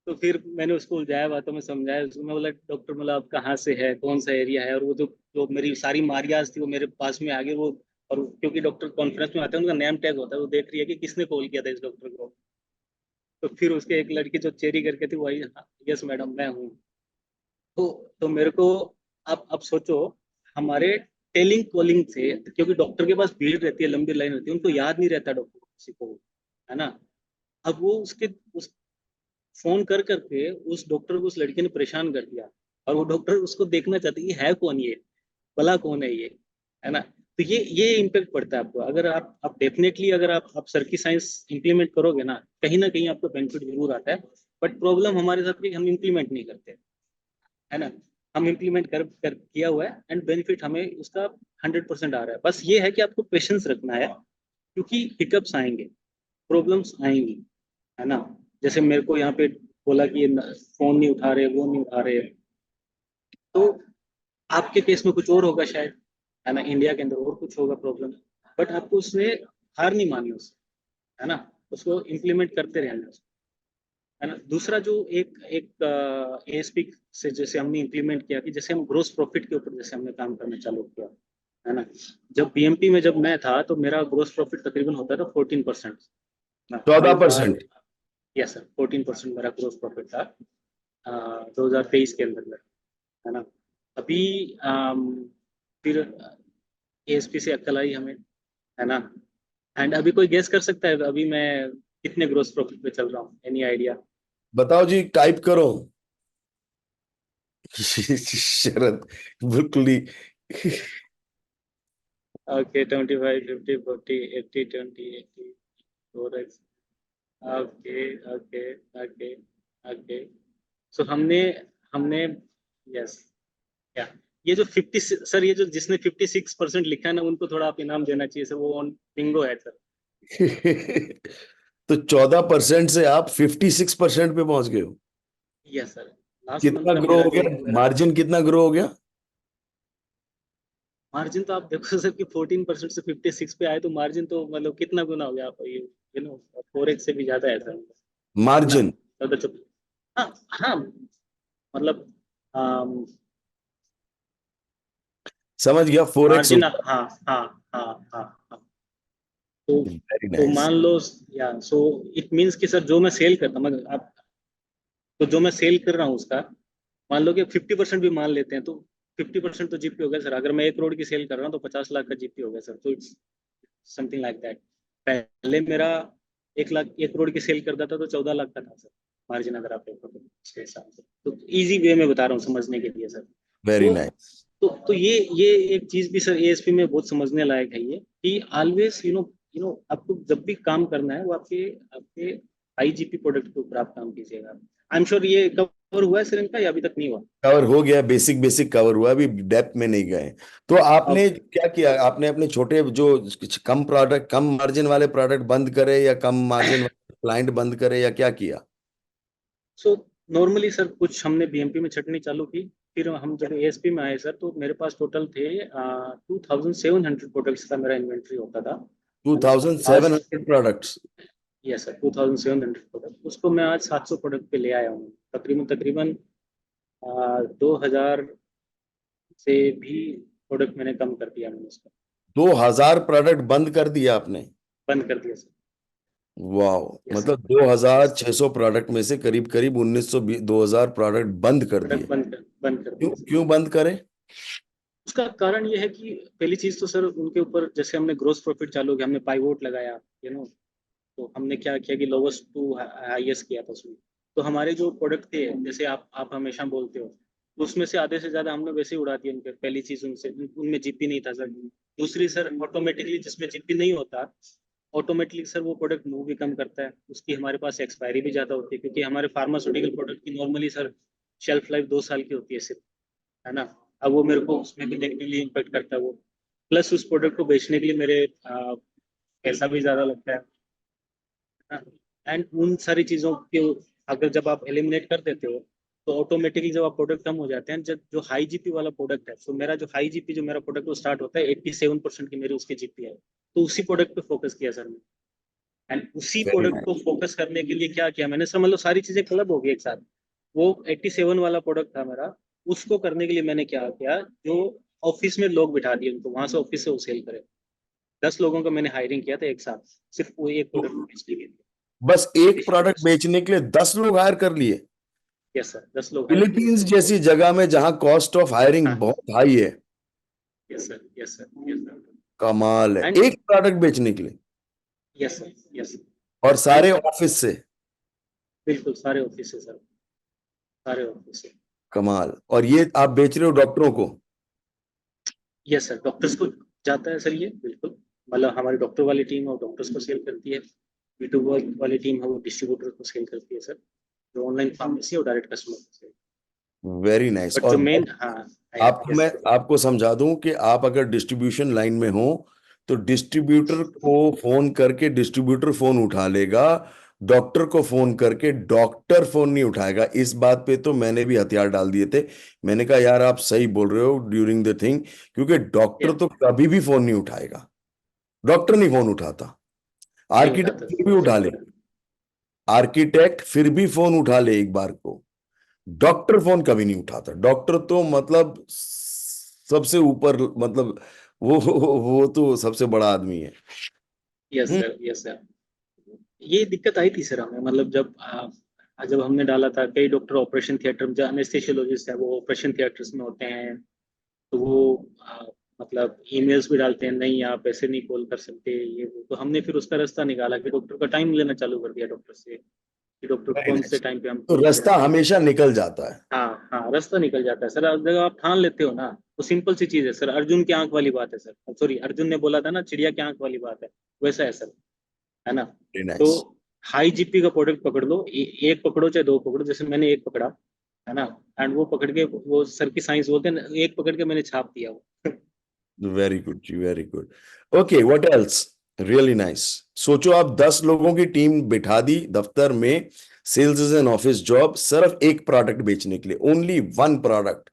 तो फिर मैंने उसको उलझाया, बातों में समझाया उसको, मैं बोला डॉक्टर मतलब आप कहाँ से है, कौन सा एरिया है, और वो जो जो मेरी सारी मारियाज थी वो मेरे पास में आ गई वो। और क्योंकि डॉक्टर कॉन्फ्रेंस में आते हैं उनका नेम टैग होता है, वो देख रही है कि किसने कॉल किया था इस डॉक्टर को। तो फिर उसके एक लड़की जो चेरी करके थी वही, यस मैडम मैं हूँ। तो मेरे को आप सोचो, हमारे टेलिंग कॉलिंग से, क्योंकि डॉक्टर के पास भीड़ रहती है, लंबी लाइन होती है, उनको याद नहीं रहता डॉक्टर किसी को, है ना। अब वो उसके उस फोन कर करके उस डॉक्टर को उस लड़की ने परेशान कर दिया, और वो डॉक्टर उसको देखना चाहती है कौन ये, भला कौन है ये, है ना। तो ये इम्पेक्ट पड़ता है आपको, अगर आप डेफिनेटली अगर आप सर की साइंस इंप्लीमेंट करोगे ना कहीं आपको बेनिफिट जरूर आता है। बट प्रॉब्लम हमारे साथ कि हम इंप्लीमेंट नहीं करते, है ना। हम इम्प्लीमेंट कर किया हुआ है एंड बेनिफिट हमें उसका 100% आ रहा है। बस ये है कि आपको पेशेंस रखना है, क्योंकि हिकअप्स आएंगे, प्रॉब्लम्स आएंगी, है ना। जैसे मेरे को यहाँ पे बोला कि ये फोन नहीं उठा रहे, वो नहीं उठा रहे, तो आपके केस में कुछ और होगा शायद, है ना, इंडिया के अंदर और कुछ होगा प्रॉब्लम। बट आपको उसमें हार नहीं माननी उससे, है ना, उसको इम्प्लीमेंट करते रहना, है ना। दूसरा जो एक एक एएसपी से जैसे हमने इम्प्लीमेंट किया कि जैसे हम ग्रोस प्रॉफिट के ऊपर जैसे हमने काम करना चालू किया, है ना। जब बीएमपी में जब मैं था तो मेरा ग्रोस प्रॉफिट तकरीबन होता था 14%। 14%? यस सर, 14% मेरा ग्रोस प्रॉफिट था 2023 के अंदर में, है ना। अभी फिर एएसपी से अक्ल आई हमें, है ना। एंड अभी कोई गेस कर सकता है अभी मैं कितने ग्रोस प्रॉफिट पे चल रहा हूँ? Any idea? बताओ जी, टाइप करो। शरद बिल्कुल ही। Okay, 25, 50, 40, 80, 20, 80, 4x। Okay, okay, okay, okay. So हमने हमने यस, क्या ये जो 50, सर ये जो जिसने 56% लिखा है ना, उनको थोड़ा आप इनाम देना चाहिए सर, वो ऑन बिंगो है सर। तो 14% से आप 56% पे पहुंच गए हो। यस सर, लास्ट मंथ कितना का ग्रो मेरा हो जो गया? मेरा मार्जिन कितना ग्रो हो गया? मार्जिन तो आप देखो सर कि 14% से 56 पे आए तो मार्जिन तो मतलब कितना गुना हो गया आप ये, 4x से भी ज्यादा है सर, है ना। मार्जिन तो चुप। हाँ, हाँ, मतलब समझ गया, 4x मार्जिन, होगा। हाँ, हाँ, हाँ, हाँ, हाँ। तो वेरी तो नाइस। मान लो, या सो इट मीन्स कि सर जो मैं सेल करता हूँ, मगर आप, तो जो मैं सेल कर रहा हूँ उसका, मान लो कि 50% भी मान लेते हैं तो 50% तो जीपी हो गया सर। अगर मैं 1 करोड़ की सेल कर रहा हूँ तो 50 लाख का जीपी हो गया सर। तो इट्स समथिंग लाइक दैट। पहले मेरा 1 लाख, 1 करोड़ की सेल करता था तो 14 लाख का था सर मार्जिन, अगर आप देखो तो इसके हिसाब से। तो इजी वे में बता रहा हूँ समझने के लिए सर। वेरी तो नाइस। तो ये एक चीज भी सर एएसपी में बहुत समझने लायक है, ये कि ऑलवेज आपको जब भी काम करना है वो आपके आपके आईजीपी प्रोडक्ट के ऊपर आप काम कीजिएगा। आई एम श्योर ये कवर हुआ है सर इनका, या अभी तक नहीं हुआ? कवर हो गया, बेसिक बेसिक कवर हुआ, अभी डेप्थ में नहीं गए। तो आपने ओके। क्या किया? आपने अपने छोटे जो कम प्रोडक्ट, कम मार्जिन वाले प्रोडक्ट बंद करे, या कम मार्जिन वाले क्लाइंट बंद करे, या क्या किया? सो नॉर्मली सर कुछ हमने बीएमपी में छटनी चालू की। फिर हम जब एएसपी में आए सर तो मेरे पास टोटल थे 2700 प्रोडक्ट्स का मेरा इन्वेंट्री होता था, है ना। आज 2700 प्रोडक्ट्स? यस सर, 2700 प्रोडक्ट, उसको मैं आज 700 प्रोडक्ट पे ले आया हूँ। तकरीबन तकरीबन 2000 से भी प्रोडक्ट मैंने कम कर दिया, मैंने उसका 2000 प्रोडक्ट बंद कर दिया आपने? बंद कर दिया सर। वाह, यस सर। मतलब यस, 2600 प्रोडक्ट में से करीब करीब 1900 2000 प्रोडक्ट बंद कर दिए। प्रोडक्ट बंद कर क्यों दिया सर। क्यों बंद करे? उसका कारण ये है कि पहली चीज तो सर उनके ऊपर जैसे हमने ग्रोस प्रॉफिट चालू किया, हमने पाइवोट लगाया, तो हमने क्या किया कि लोवेस्ट टू हाईएस्ट किया था उसमें। तो हमारे जो प्रोडक्ट थे, जैसे आप हमेशा बोलते हो, तो उसमें से आधे से ज्यादा हमने वैसे ही उड़ा दिया उनके। पहली चीज उनसे उनमें जीपी नहीं था सर। दूसरी सर, ऑटोमेटिकली जिसमें जीपी नहीं होता, ऑटोमेटिकली सर वो प्रोडक्ट मूव भी कम करता है, उसकी हमारे पास एक्सपायरी भी ज्यादा होती है, क्योंकि हमारे फार्मास्यूटिकल प्रोडक्ट की नॉर्मली सर शेल्फ लाइफ 2 साल की होती है सिर्फ, है ना। अब वो मेरे को उसमें भी नेगेटिवली इम्पेक्ट करता है वो। प्लस उस प्रोडक्ट को बेचने के लिए मेरे पैसा भी ज्यादा लगता है। एंड उन सारी चीजों के अगर जब आप एलिमिनेट कर देते हो तो ऑटोमेटिकली जब आप प्रोडक्ट कम हो जाते हैं, जब जो हाई जीपी वाला प्रोडक्ट है, तो मेरा जो हाई जीपी जो मेरा प्रोडक्ट वो स्टार्ट होता है 87% की मेरी उसकी जीपी है। तो उसी प्रोडक्ट पे फोकस किया सर मैंने। एंड उसी वेरी प्रोडक्ट को नाइस। फोकस करने के लिए क्या किया मैंने सर, मतलब सारी चीजें क्लब हो गई एक साथ। वो 87 वाला प्रोडक्ट था मेरा, उसको करने के लिए मैंने क्या किया, जो ऑफिस में लोग बिठा दिए उनको, वहां से ऑफिस से वो सेल करे। 10 लोगों का मैंने हायरिंग किया था एक साथ, सिर्फ वो एक तो प्रोडक्ट बेचने के लिए। बस एक प्रोडक्ट डिस्ट्रीब्यूटर्स। बेचने के लिए 10 लोग हायर कर लिए? यस सर, 10 लोग हायर किए फिलीपींस सर। जैसी जगह में जहां कॉस्ट ऑफ हायरिंग हाँ। बहुत हाई है। Yes sir, yes sir, yes sir. कमाल है, एंड एक प्रोडक्ट बेचने के लिए? Yes sir, yes. और एंड सारे ऑफिस से? बिल्कुल सारे ऑफिस से सर, सारे ऑफिस से। कमाल। और ये आप बेच रहे हो डॉक्टरों को? यस सर, डॉक्टर्स को जाता है सर ये, बिल्कुल। मतलब हमारी डॉक्टर वाली टीम है वो डॉक्टर्स को सेल करती है। बी टू वाली टीम है वो डिस्ट्रीब्यूटर को सेल करती है सर, जो ऑनलाइन फार्मेसी और डायरेक्ट कस्टमर को सेल। Very nice. बट जो और मेन, हाँ, आपको यस मैं सर। आपको समझा दूं कि आप अगर डिस्ट्रीब्यूशन लाइन में हो तो डिस्ट्रीब्यूटर को फोन करके डिस्ट्रीब्यूटर फोन उठा लेगा, डॉक्टर को फोन करके डॉक्टर फोन नहीं उठाएगा। इस बात पे तो मैंने भी हथियार डाल दिए थे। मैंने कहा यार आप सही बोल रहे हो ड्यूरिंग द थिंग, क्योंकि डॉक्टर तो कभी भी फोन नहीं उठाएगा। डॉक्टर नहीं फोन उठाता। नहीं आर्किटेक्ट उठाता फिर भी उठा सर। ले, आर्किटेक्ट फिर भी फोन उठा ले एक बार को, डॉक्टर फोन कभी नहीं उठाता। डॉक्टर तो मतलब सबसे ऊपर, मतलब वो तो सबसे बड़ा आदमी है। Yes sir, yes sir. ये दिक्कत आई थी सर हमें, मतलब जब हमने डाला था, कई डॉक्टर ऑपरेशन थिएटर में, जो एनेस्थेसियोलॉजिस्ट है वो ऑपरेशन थिएटर्स में होते हैं, तो वो मतलब ईमेल्स भी डालते हैं, नहीं आप ऐसे नहीं कॉल कर सकते ये वो। तो हमने फिर उसका रास्ता निकाला कि डॉक्टर का टाइम लेना चालू कर दिया डॉक्टर से, कि डॉक्टर वेरी कौन से नाइस। टाइम पे हम तो कॉल रास्ता करें। हमेशा निकल जाता है। हाँ हाँ, रास्ता निकल जाता है सर। जब आप ठान लेते हो ना, तो सिंपल सी चीज है सर, अर्जुन की आंख वाली बात है सर, सॉरी अर्जुन ने बोला था ना चिड़िया की आंख वाली बात है, वैसा है सर, है ना। वेरी तो नाइस। हाई जीपी का प्रोडक्ट पकड़ लो, एक पकड़ो चाहे दो पकड़ो, जैसे मैंने एक पकड़ा, है ना, एंड वो पकड़ के, वो सर की साइंस बोलते हैं ना, एक पकड़ के मैंने छाप दिया वो। वेरी गुड जी, very good. Okay, what else? Really nice. सोचो आप 10 लोगों की टीम बिठा दी दफ्तर में, sales is an office job, सिर्फ एक प्रोडक्ट बेचने के लिए, ओनली वन प्रोडक्ट।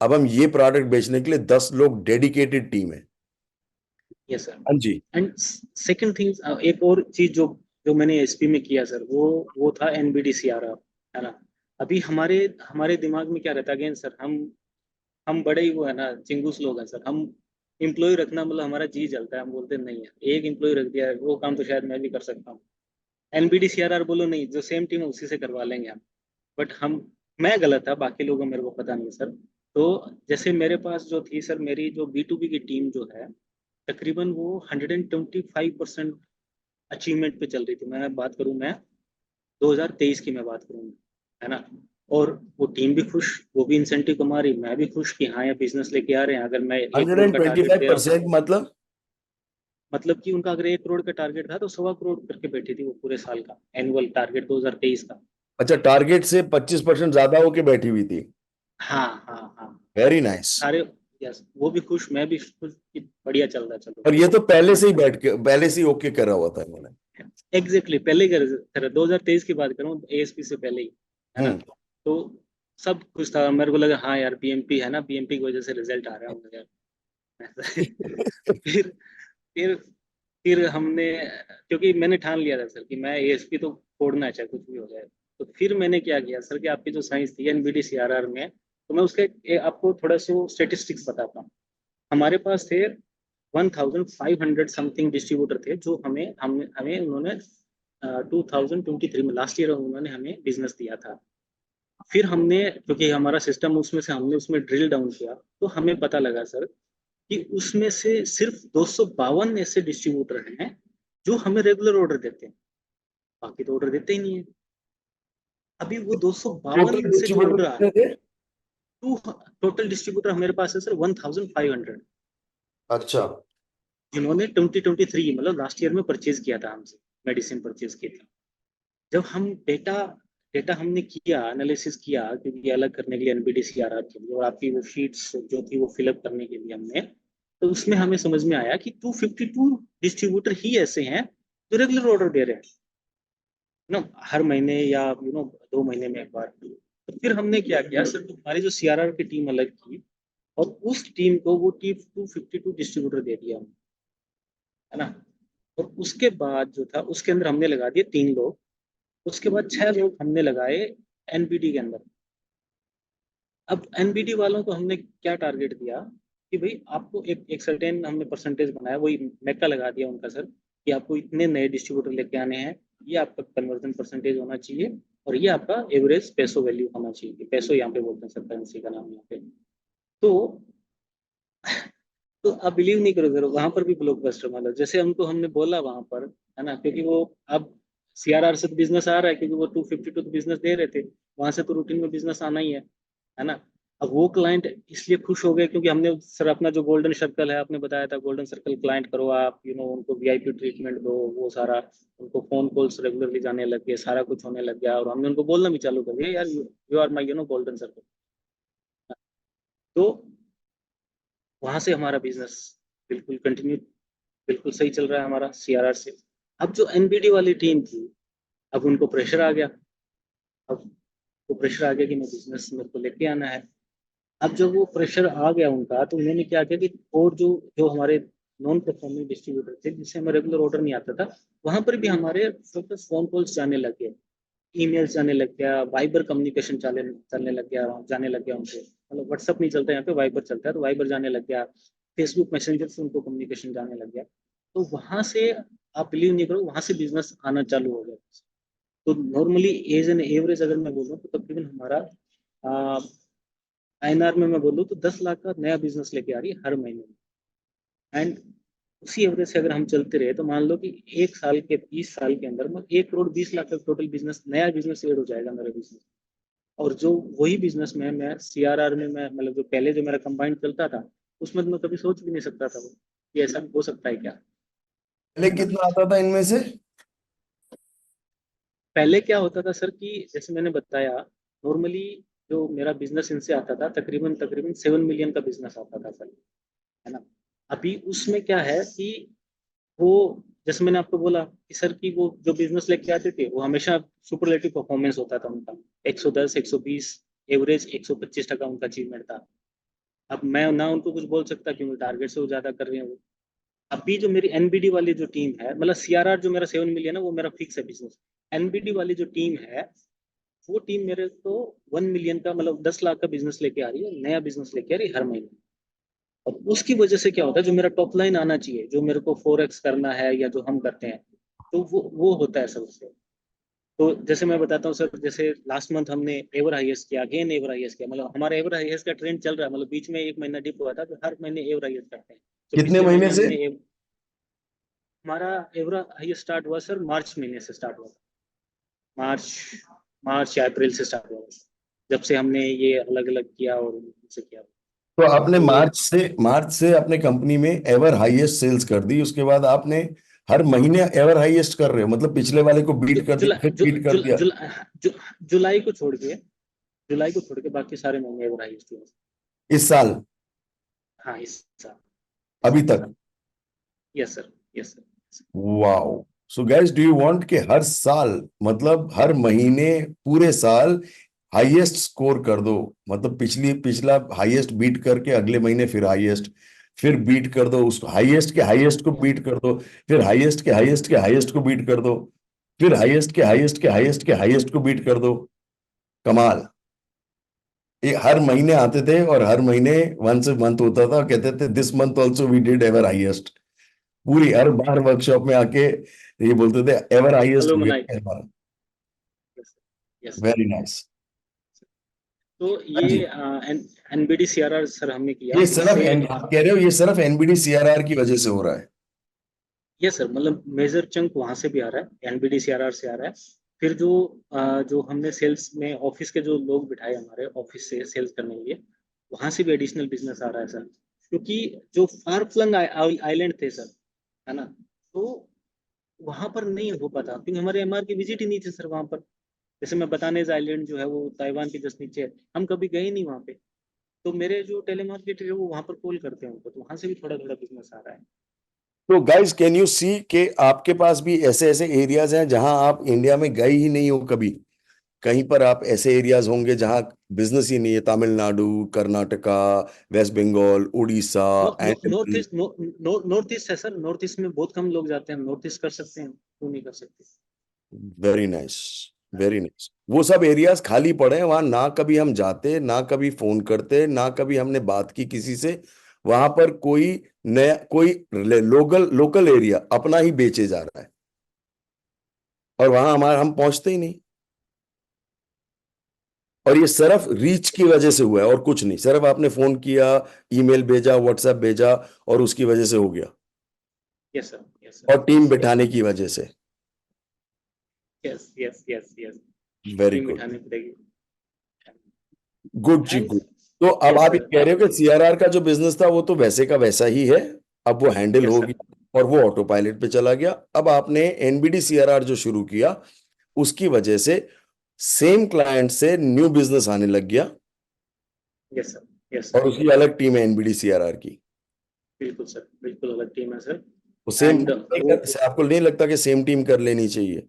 अब हम ये प्रोडक्ट बेचने के लिए 10 लोग, डेडिकेटेड टीम है। Yes sir. हाँ जी। एंड सेकंड थिंग, एक और चीज जो जो मैंने एसपी में किया सर, वो था एनबीडीसीआरआर, है ना। अभी हमारे हमारे दिमाग में क्या रहता है, अगेन सर, हम बड़े ही वो है ना, चिंगूस लोग हैं सर हम। एम्प्लॉय रखना मतलब हमारा जी जलता है, हम बोलते नहीं है, एक एम्प्लॉय रख दिया है, वो काम तो शायद मैं भी कर सकता हूँ। एनबीडीसीआरआर बोलो, नहीं, जो सेम टीम है उसी से करवा लेंगे हम। बट हम, मैं गलत था, बाकी लोगों मेरे को पता नहीं सर। तो जैसे मेरे पास जो थी सर, मेरी जो बी टू बी की टीम जो है, तकरीबन वो 125% अचीवमेंट पे चल रही थी। मैं बात करूं, मैं 2023 की मैं बात करूं, है ना। और वो टीम भी खुश, वो भी इंसेंटिव कमा रही, मैं भी खुश कि हाँ ये बिजनेस लेके आ रहे हैं। अगर मैं 1 करोड़ का टारगेट दे रहा हूँ, 125% मतलब कि उनका अगर 1 करोड़ का टारगेट था, तो 1.25 करोड़ करके बैठी थी वो पूरे साल का, एनुअल टारगेट 2023 का। अच्छा, टारगेट से 25% ज्यादा होके बैठी हुई थी। हाँ हाँ हाँ। वेरी तो नाइस। सारे, यस, वो भी खुश, मैं भी खुश कि बढ़िया चल रहा है, चलो। और ये तो पहले है से ना, ही बैठ के, पहले से ही ओके करा हुआ था इन्होंने। एग्जैक्टली पहले ही कर 2023 की बात करूँ, एएसपी से पहले ही, है ना। हम्म। तो सब कुछ था, मेरे को लगा हाँ यार बीएमपी है ना, बीएमपी की वजह से रिजल्ट आ रहा है यार। फिर फिर फिर हमने, क्योंकि मैंने ठान लिया था सर कि मैं एएसपी तो फोड़ना है चाहे कुछ भी हो जाए। तो फिर मैंने क्या किया सर, कि आपकी जो साइंस थी एनबीडी सीआरआर में, तो मैं उसके आपको थोड़ा सा स्टेटिस्टिक्स बताता हूँ। हमारे पास थे 1500 समथिंग डिस्ट्रीब्यूटर थे, जो हमें हमें हमें उन्होंने 2023 में, लास्ट ईयर उन्होंने हमें बिजनेस दिया था। फिर हमने, क्योंकि हमारा सिस्टम उसमें से, हमने उसमें ड्रिल डाउन किया, तो हमें पता लगा सर कि उसमें से सिर्फ 252 ऐसे डिस्ट्रीब्यूटर हैं जो हमें रेगुलर ऑर्डर देते हैं, बाकी तो ऑर्डर देते ही नहीं है। अभी वो टोटल 252 से जो डिस्ट्रीब्यूटर ऑर्डर आ, कितने थे? टू टोटल डिस्ट्रीब्यूटर हमारे पास है सर 1500, अच्छा। जिन्होंने 2023 मतलब लास्ट ईयर में परचेज किया था हमसे, मेडिसिन परचेज की थी। जब हम डेटा डेटा हमने किया, एनालिसिस किया, क्योंकि अलग करने के लिए एनबीडीसीआरआर के लिए, और आपकी वो शीट्स जो थी वो फिलअप करने के लिए हमने, तो उसमें हमें समझ में आया कि 252 डिस्ट्रीब्यूटर ही ऐसे हैं जो रेगुलर ऑर्डर दे रहे हैं ना, हर महीने या 2 महीने में एक बार। तो फिर हमने क्या किया सर, हमारी जो सीआरआर की टीम अलग की, और उस टीम को वो टीम 252 डिस्ट्रीब्यूटर दे दिया, है ना। और उसके बाद जो था, उसके अंदर हमने लगा दिए 3 लोग, उसके बाद 6 लोग हमने लगाए एनबीडी के अंदर। अब एनबीडी वालों को हमने क्या टारगेट दिया, कि भाई आपको एक एक सर्टेन हमने परसेंटेज बनाया, वही मैका लगा दिया उनका सर, कि आपको इतने नए डिस्ट्रीब्यूटर लेके आने हैं, ये आपका कन्वर्जन परसेंटेज होना चाहिए, और ये आपका एवरेज पैसो वैल्यू होना चाहिए। पैसो यहाँ पे बोलते हैं सर, करेंसी का नाम यहाँ पे। तो तो आप बिलीव नहीं करोगे, वहां पर भी ब्लॉकबस्टर, मतलब जैसे हमको हमने बोला वहां पर, है ना, क्योंकि वो अब सीआरआर से तो बिजनेस आ रहा है, क्योंकि वो 252 तो बिजनेस दे रहे थे, वहां से तो रूटीन में बिजनेस आना ही है ना। अब वो क्लाइंट इसलिए खुश हो गए, क्योंकि हमने सर अपना जो गोल्डन सर्कल है, आपने बताया था, गोल्डन सर्कल क्लाइंट करो आप, उनको वीआईपी ट्रीटमेंट दो, वो सारा, उनको फोन कॉल्स रेगुलरली जाने लग गए, सारा कुछ होने लग गया, और हमने उनको बोलना भी चालू कर दिया, यार you are my golden circle. तो वहां से हमारा बिजनेस बिल्कुल कंटिन्यू, बिल्कुल सही चल रहा है हमारा सीआरआर से। अब जो एनबीडी वाली टीम थी, अब उनको प्रेशर आ गया, अब वो प्रेशर आ गया कि मैं बिजनेस मेरे को लेके आना है। अब जब वो प्रेशर आ गया उनका, तो उन्होंने क्या किया कि, और जो जो हमारे नॉन परफॉर्मिंग डिस्ट्रीब्यूटर थे, जिससे हमें रेगुलर ऑर्डर नहीं आता था, वहां पर भी हमारे फोकस फोन कॉल्स जाने लग गए, ईमेल्स जाने लग गया, वाइबर कम्युनिकेशन चलने लग गया, जाने लग गया उनसे, मतलब व्हाट्सअप नहीं चलता यहाँ पे, वाइबर चलता है, तो वाइबर जाने लग गया। फेसबुक मैसेंजर से उनको कम्युनिकेशन जाने लग गया। तो वहां से आप बिलीव नहीं करो, वहां से बिजनेस आना चालू हो गया। तो नॉर्मली एज एन एवरेज अगर मैं बोलूँ तो तकरीबन हमारा INR में मैं बोलूँ तो 10 लाख का नया बिजनेस लेके आ रही है हर महीने में। एंड उसी एवरेज से अगर हम चलते रहे तो मान लो कि 1 साल के 20 साल के अंदर में 1 करोड़ 20 लाख का टोटल बिजनेस, नया बिजनेस ऐड हो जाएगा मेरे बिजनेस। और जो वही बिजनेस में मैं CRR में मैं मतलब जो पहले जो मेरा कंबाइंड चलता था उसमें तो मैं कभी सोच भी नहीं सकता था वो कि ऐसा हो सकता है क्या, पहले है ना। कितना आता था इनमें से? पहले क्या होता था सर कि जैसे मैंने बताया, नॉर्मली जो मेरा बिजनेस इनसे आता था तकरीबन तकरीबन 7 मिलियन का बिजनेस आता था सर, है ना। अभी उसमें क्या है कि वो, जैसे मैंने आपको बोला कि सर कि वो जो बिजनेस लेके आते थे वो हमेशा सुपरलेटिव परफॉर्मेंस होता था उनका, 110 120 एवरेज 125% उनका अचीवमेंट था। अब मैं ना उनको कुछ बोल सकता क्योंकि टारगेट से वो ज्यादा कर रहे हैं वो। अभी जो मेरी NBD वाली जो टीम है, मतलब CRR जो मेरा 7 मिलियन है वो मेरा फिक्स है बिजनेस। NBD वाली जो टीम है वो टीम मेरे को 1 मिलियन का मतलब 10 लाख का बिजनेस लेके आ रही है, नया बिजनेस लेके आ रही है हर महीने। और उसकी वजह से क्या होता है, जो मेरा टॉप लाइन आना चाहिए, जो मेरे को 4x करना है या जो हम करते हैं, तो वो होता है सबसे। तो जैसे मैं बताता हूँ सर, जैसे लास्ट मंथ हमने एवर हाईएस्ट किया, अगेन एवर हाईएस्ट किया, मतलब हमारा एवर हाईएस्ट का ट्रेंड चल रहा है। मतलब बीच में 1 महीना डिप हुआ था तो हर महीने एवर हाईएस्ट करते हैं। तो कितने पिछले महीने महीने से? हमारा एवर हाईएस्ट स्टार्ट हुआ सर मार्च महीने से स्टार्ट हुआ। मार्च मार्च या अप्रैल से स्टार्ट हुआ जब से हमने ये अलग अलग किया और से किया। तो आपने तो मार्च से अपने कंपनी में एवर हाईएस्ट सेल्स कर दी, उसके बाद आपने हर महीने एवर हाईएस्ट कर रहे हो, मतलब पिछले वाले को बीट कर दिया, फिर बीट कर दिया। जुलाई को छोड़ के, जुलाई को छोड़ के बाकी सारे महीने एवर हाईएस्ट हुए। इस साल? हाँ इस साल। अभी तक? Yes sir, yes sir. Wow. So guys, do you want कि हर साल, मतलब हर महीने, पूरे साल हाईएस्ट स्कोर कर दो, मतलब पिछला हाईएस्ट बीट करके अगले महीने फिर हाईएस्ट, फिर बीट कर दो, उस हाईएस्ट के हाईएस्ट को बीट कर दो, फिर हाईएस्ट के हाईएस्ट के हाईएस्ट को बीट कर दो, फिर हाईएस्ट के हाईएस्ट के हाईएस्ट के हाईएस्ट को बीट कर दो। कमाल। ये हर महीने आते थे और हर महीने वंस मंथ होता था, कहते थे this month also we did ever highest. पूरी हर बार वर्कशॉप में आके ये बोलते थे एवर हाईएस्ट हेलो हो मनाई। गया हमारा। Yes yes. Very nice. तो हाँ ये जी। NBD CRR सर हमने किया ये सिर्फ इससे। आप कह रहे हो ये सिर्फ एनबीडी सीआरआर की वजह से हो रहा है? यस सर, मतलब मेजर चंक वहां से भी आ रहा है, NBD CRR से आ रहा है। फिर जो हमने सेल्स में ऑफिस के जो लोग बिठाए हमारे ऑफिस से सेल्स करने के लिए, वहां से भी एडिशनल बिजनेस आ रहा है सर। क्योंकि जो फार फ्लंग आइलैंड थे सर, है ना, तो वहां पर नहीं हो पाता क्योंकि हमारे MR की विजिट ही नहीं थी सर वहां पर। जैसे मैं बतानेज आइलैंड जो है वो ताइवान के जस्ट नीचे है, हम कभी गए नहीं वहां पे। तो मेरे जो टेलीमार्केटर है वो वहां पर कॉल करते हैं उनको, तो वहां से भी थोड़ा थोड़ा बिजनेस आ रहा है। तो गाइस, कैन यू सी कि आपके पास भी ऐसे ऐसे एरियाज हैं जहां आप इंडिया में गए ही नहीं हो कभी? कहीं पर आप ऐसे एरियाज होंगे जहां बिजनेस ही नहीं है, Tamil Nadu, Karnataka, West Bengal, Orissa north end. East, north east है सर। नॉर्थ ईस्ट में बहुत कम लोग जाते हैं, नॉर्थ ईस्ट कर सकते हैं, क्यों नहीं कर सकते। Very nice, very nice. वो सब एरियाज खाली पड़े हैं वहां, ना कभी हम जाते, ना कभी फोन करते, ना कभी हमने बात की किसी से। वहां पर कोई नया, कोई लोकल लोकल एरिया अपना ही बेचे जा रहा है, और वहां हमारा हम पहुंचते ही नहीं। और ये सिर्फ रीच की वजह से हुआ है और कुछ नहीं, सिर्फ आपने फोन किया, ईमेल भेजा, व्हाट्सएप भेजा, और उसकी वजह से हो गया, यस सर, यस सर, और टीम बिठाने की वजह से। Yes yes yes yes. Very team good. बिठानी पड़ेगी। Good ji, and good. तो अब यस आप ये सर कह रहे हो कि आप। सीआरआर का जो बिजनेस था वो तो वैसे का वैसा ही है, अब वो हैंडल यस हो सर। गया और वो ऑटो पायलट पे चला गया। अब आपने एनबीडी सीआरआर जो शुरू किया, उसकी वजह से सेम क्लाइंट से न्यू बिजनेस आने लग गया, यस सर, यस और सर। उसकी अलग टीम है एनबीडी सीआरआर की। बिल्कुल सर, बिल्कुल अलग टीम है सर। वो सेम एंड वो आपको नहीं लगता कि सेम टीम कर लेनी चाहिए?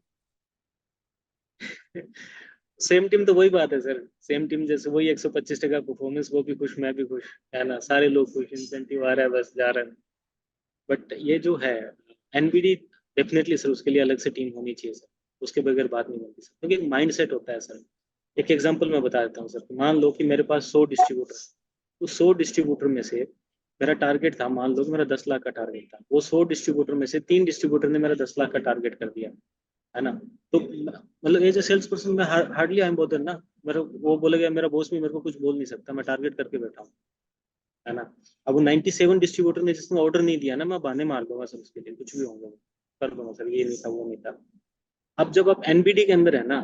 सेम टीम तो वही बात है सर, सेम टीम जैसे वही 125% परफॉर्मेंस, वो भी खुश मैं भी खुश, है ना, सारे लोग खुश, इंसेंटिव आ रहा है बस जा रहा है। बट ये जो है NBD, डेफिनेटली सर उसके लिए अलग से टीम होनी चाहिए सर, उसके बगैर बात नहीं बनती सर, क्योंकि माइंड सेट होता है सर। एक एग्जांपल मैं बता देता हूँ सर, मान लो कि मेरे पास 100 डिस्ट्रीब्यूटर, तो 100 डिस्ट्रीब्यूटर में से मेरा टारगेट था, मान लो कि मेरा 10 लाख का टारगेट था, वो 100 डिस्ट्रीब्यूटर में से 3 डिस्ट्रीब्यूटर ने मेरा 10 लाख का टारगेट कर दिया, है ना। तो मतलब एज ए सेल्स पर्सन मैं हार्डली आई एम बोदर ना, मेरा वो बोलेगा, मेरा बॉस भी मेरे को कुछ बोल नहीं सकता, मैं टारगेट करके बैठा हूँ, है ना। अब वो 97 डिस्ट्रीब्यूटर ने जिसने ऑर्डर नहीं दिया ना, मैं बहाने मार दूंगा सर, उसके लिए कुछ भी होगा, कर दूंगा सर, ये नहीं था, वो नहीं था। अब जब आप एनबीडी के अंदर है ना,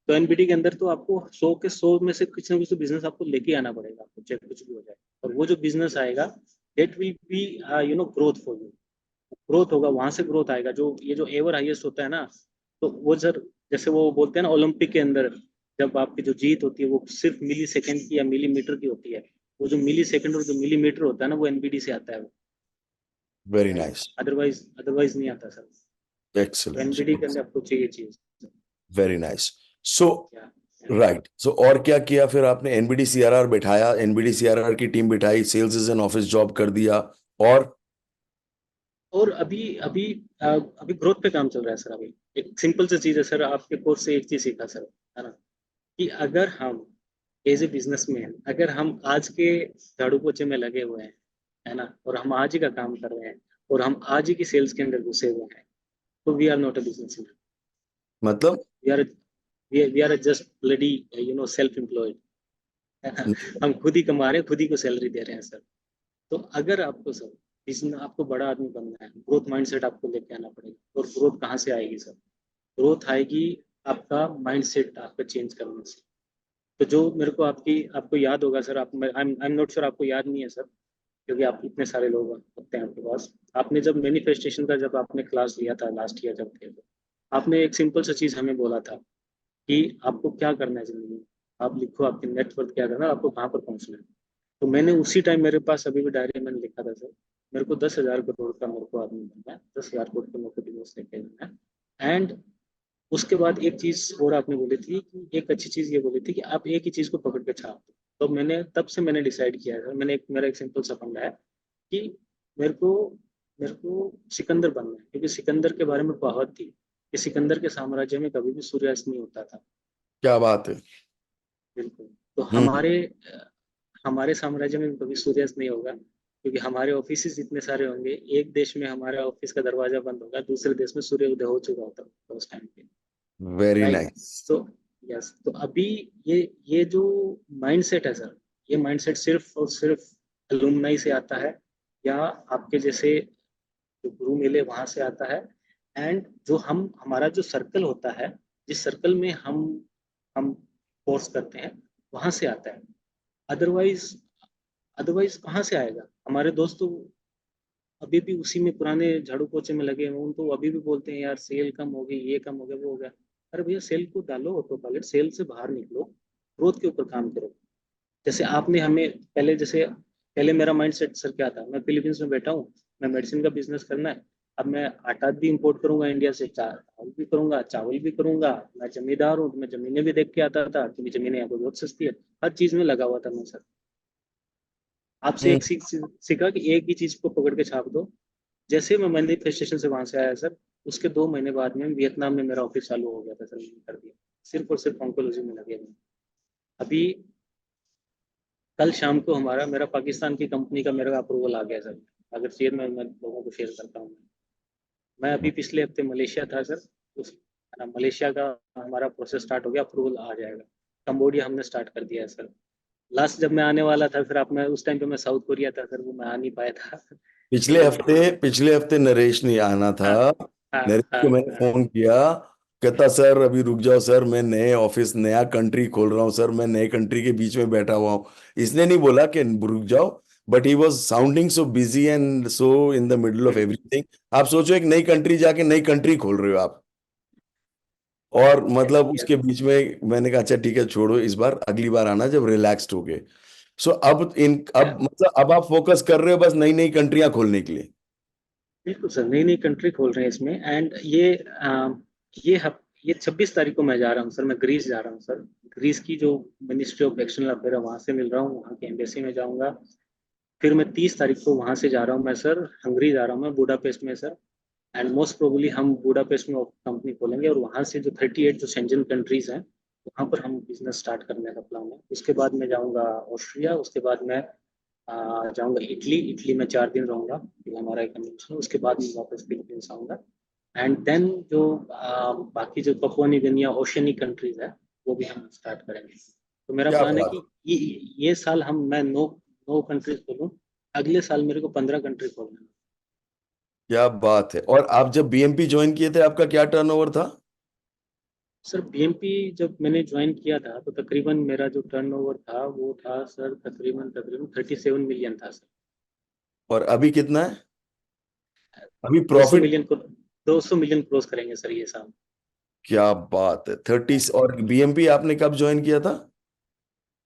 तो एनबीडी के अंदर तो आपको 100 के 100 में से कुछ ना कुछ बिजनेस आपको लेके आना पड़ेगा, आपको चाहे कुछ भी हो जाए, और वो जो बिजनेस आएगा that will be growth for you, growth होगा, वहां से ग्रोथ आएगा, जो ये जो एवर हाईएस्ट होता है ना, तो वो सर, जैसे वो बोलते हैं ना ओलंपिक के अंदर, जब आपकी जो जीत होती है वो सिर्फ मिली सेकेंड की या मिलीमीटर की होती है, वो जो मिली सेकेंड और जो मिलीमीटर होता है ना, वो एनबीडी से आता है वो, वेरी नाइस, अदरवाइज अदरवाइज नहीं आता सर। तो एनबीडी के एक्सीलेंट, अंदर आपको चाहिए चीज। Very nice. सो क्या राइट, सो और क्या किया फिर आपने? एनबीडी सीआरआर बैठाया, एनबीडी सीआरआर की टीम बिठाई, sales is an office job कर दिया, और और अभी ग्रोथ पे काम चल रहा है सर। अभी एक सिंपल सी चीज है सर, आपके कोर्स से एक चीज सीखा सर, है ना, कि अगर हम एज ए बिजनेसमैन, अगर हम आज के झाड़ू पोछे में लगे हुए हैं, है ना, और हम आज ही का काम कर रहे हैं, और हम आज ही की सेल्स के अंदर घुसे हुए हैं, तो we are not a businessman, मतलब we are we are just bloody self employed, है ना। हम खुद ही कमा रहे हैं, खुद ही को सैलरी दे रहे हैं सर। तो अगर आपको सर इसमें आपको बड़ा आदमी बनना है, ग्रोथ माइंडसेट आपको लेके आना पड़ेगा। और ग्रोथ कहाँ से आएगी सर? ग्रोथ आएगी आपका माइंडसेट आपका चेंज करने से। तो जो मेरे को आपको याद होगा सर, आप आई एम नॉट श्योर आपको याद नहीं है सर, क्योंकि आप इतने सारे लोग होते हैं आपके पास। आपने जब मैनिफेस्टेशन का जब आपने क्लास लिया था लास्ट ईयर जब थे, तो आपने एक सिंपल सा चीज हमें बोला था कि आपको क्या करना है जिंदगी में, आप लिखो आपकी नेटवर्थ क्या करना है, आपको कहाँ पर पहुंचना है। तो मैंने उसी टाइम, मेरे पास अभी भी डायरी मैंने लिखा था सर, मेरे को 10,000 करोड़ का मेरे को आदमी बनना है, 10,000 करोड़ का मेरे को डिवोर्स लेके जाना है। एंड उसके बाद एक चीज और आपने बोली थी कि एक अच्छी चीज ये बोली थी कि आप एक ही चीज को पकड़ के छाप दो। तो मैंने तब से मैंने डिसाइड किया है, मैंने मेरा एक सिंपल सा फंडा है कि मेरे को मेरे को सिकंदर बनना है, क्योंकि सिकंदर के बारे में बहुत थी कि सिकंदर के साम्राज्य में कभी भी सूर्यास्त नहीं होता था। क्या बात है। बिल्कुल। तो हम्म, हमारे साम्राज्य में कभी सूर्यास्त नहीं होगा, क्योंकि हमारे ऑफिस इतने सारे होंगे। एक देश में हमारा ऑफिस का दरवाजा बंद होगा, दूसरे देश में सूर्य उदय हो चुका होता है उस टाइम पे, वेरी राइट। नाइस। तो यस, तो अभी ये जो माइंडसेट है सर, ये माइंडसेट सिर्फ और सिर्फ अलुमनाई से आता है, या आपके जैसे जो गुरु मिले वहां से आता है। एंड जो हमारा जो सर्कल होता है, जिस सर्कल में हम कोर्स करते हैं, वहां से आता है। अदरवाइज अदरवाइज कहाँ से आएगा? हमारे दोस्त तो अभी भी उसी में पुराने झाड़ू पोछे में लगे हैं, उनको अभी भी बोलते हैं यार सेल कम हो गई, ये कम हो गया, वो हो गया। अरे भैया, सेल को डालो ऑटो पायलट, सेल से बाहर निकलो, ग्रोथ के ऊपर काम करो। जैसे आपने हमें पहले मेरा माइंड सेट सर क्या था, मैं फिलीपींस में बैठा हूँ, मैं मेडिसिन का बिजनेस करना है। अब मैं आटा भी इंपोर्ट करूंगा इंडिया से, चावल भी करूंगा, चावल भी करूंगा। मैं जमींदार हूँ, तो मैं जमीनें भी देख के आता था, क्योंकि जमीनें यहाँ पे बहुत सस्ती है। हर चीज में लगा हुआ था मैं सर। आपसे हम्म, एक सीखा कि एक ही चीज को पकड़ के छाप दो। जैसे मैं मैनिफेस्टेशन से वहां से आया सर, उसके 2 महीने बाद में वियतनाम में मेरा ऑफिस चालू हो गया था सर, मैंने कर दिया। सिर्फ और सिर्फ ऑन्कोलॉजी में लगे हुए। अभी कल शाम को मेरा पाकिस्तान की कंपनी का मेरा अप्रूवल आ गया सर। अगर शेयर मैं लोगों को शेयर करता हूँ, मैं अभी पिछले हफ्ते मलेशिया था सर। उस मलेशिया का हमारा प्रोसेस स्टार्ट हो गया, अप्रूवल आ जाएगा। कंबोडिया हमने स्टार्ट कर दिया है सर। लास्ट जब मैं आने वाला था, फिर आप मैं उस टाइम पे मैं साउथ कोरिया था सर, वो मैं आ नहीं पाया था। तो पिछले हफ्ते नरेश नहीं आना था। हाँ हाँ नरेश हाँ को मैंने हाँ। फोन किया, कहता सर अभी रुक जाओ सर, मैं नए ऑफिस नया कंट्री खोल रहा हूँ सर, मैं नए कंट्री के बीच में बैठा हुआ हूँ। इसने नहीं बोला कि रुक जाओ, but he was sounding so busy and so in the middle of everything. आप सोचो, एक नई कंट्री जाके नई कंट्री खोल रहे हो आप, और यस मतलब यस। उसके बीच में मैंने कहा अच्छा ठीक है छोड़ो, इस बार अगली बार आना जब रिलैक्स्ड हो गए। सो अब मतलब अब आप फोकस कर रहे हो बस नई नई कंट्रियां खोलने के लिए। बिल्कुल सर, नई नई कंट्री खोल रहे हैं इसमें। एंड ये 26 तारीख को मैं जा रहा हूँ सर, मैं ग्रीस जा रहा हूँ सर। ग्रीस की जो मिनिस्ट्री ऑफ एक्सटर्नल अफेयर है, वहाँ से मिल रहा हूँ, वहाँ की एम्बेसी में जाऊँगा। फिर मैं 30 तारीख को वहाँ से जा रहा हूँ मैं सर, हंगरी जा रहा हूँ मैं, बुडापेस्ट में सर। एंड मोस्ट प्रोबेबली हम बुडापेस्ट में कंपनी खोलेंगे, और वहाँ से जो 38 जो शेंजन कंट्रीज हैं, वहाँ पर हम बिजनेस स्टार्ट करने का प्लान है। उसके बाद मैं जाऊँगा ऑस्ट्रिया, उसके बाद मैं जाऊंगा इटली। इटली में 4 दिन रहूंगा, ये हमारा एक कन्वेंशन है। उसके बाद मैं वापस फिलीपींस आऊंगा। एंड देन जो बाकी जो Papua New Guinea oceanic countries है, वो भी हम स्टार्ट करेंगे। तो मेरा क्या प्लान है बात कि ये साल मैं 9 कंट्रीज खोलूं, अगले साल मेरे को 15 कंट्री खोलना है। क्या बात है। और आप जब बीएमपी ज्वाइन किए थे आपका क्या टर्नओवर था? सर बीएमपी जब मैंने ज्वाइन किया था तो तकरीबन मेरा जो टर्नओवर था वो था सर तकरीबन तकरीबन 37 मिलियन था सर। और अभी कितना है? अभी 200 प्रॉफिट? मिलियन को 200 मिलियन क्रॉस करेंगे सर ये साल। क्या बात है। 30। और बीएमपी आपने कब ज्वाइन किया था?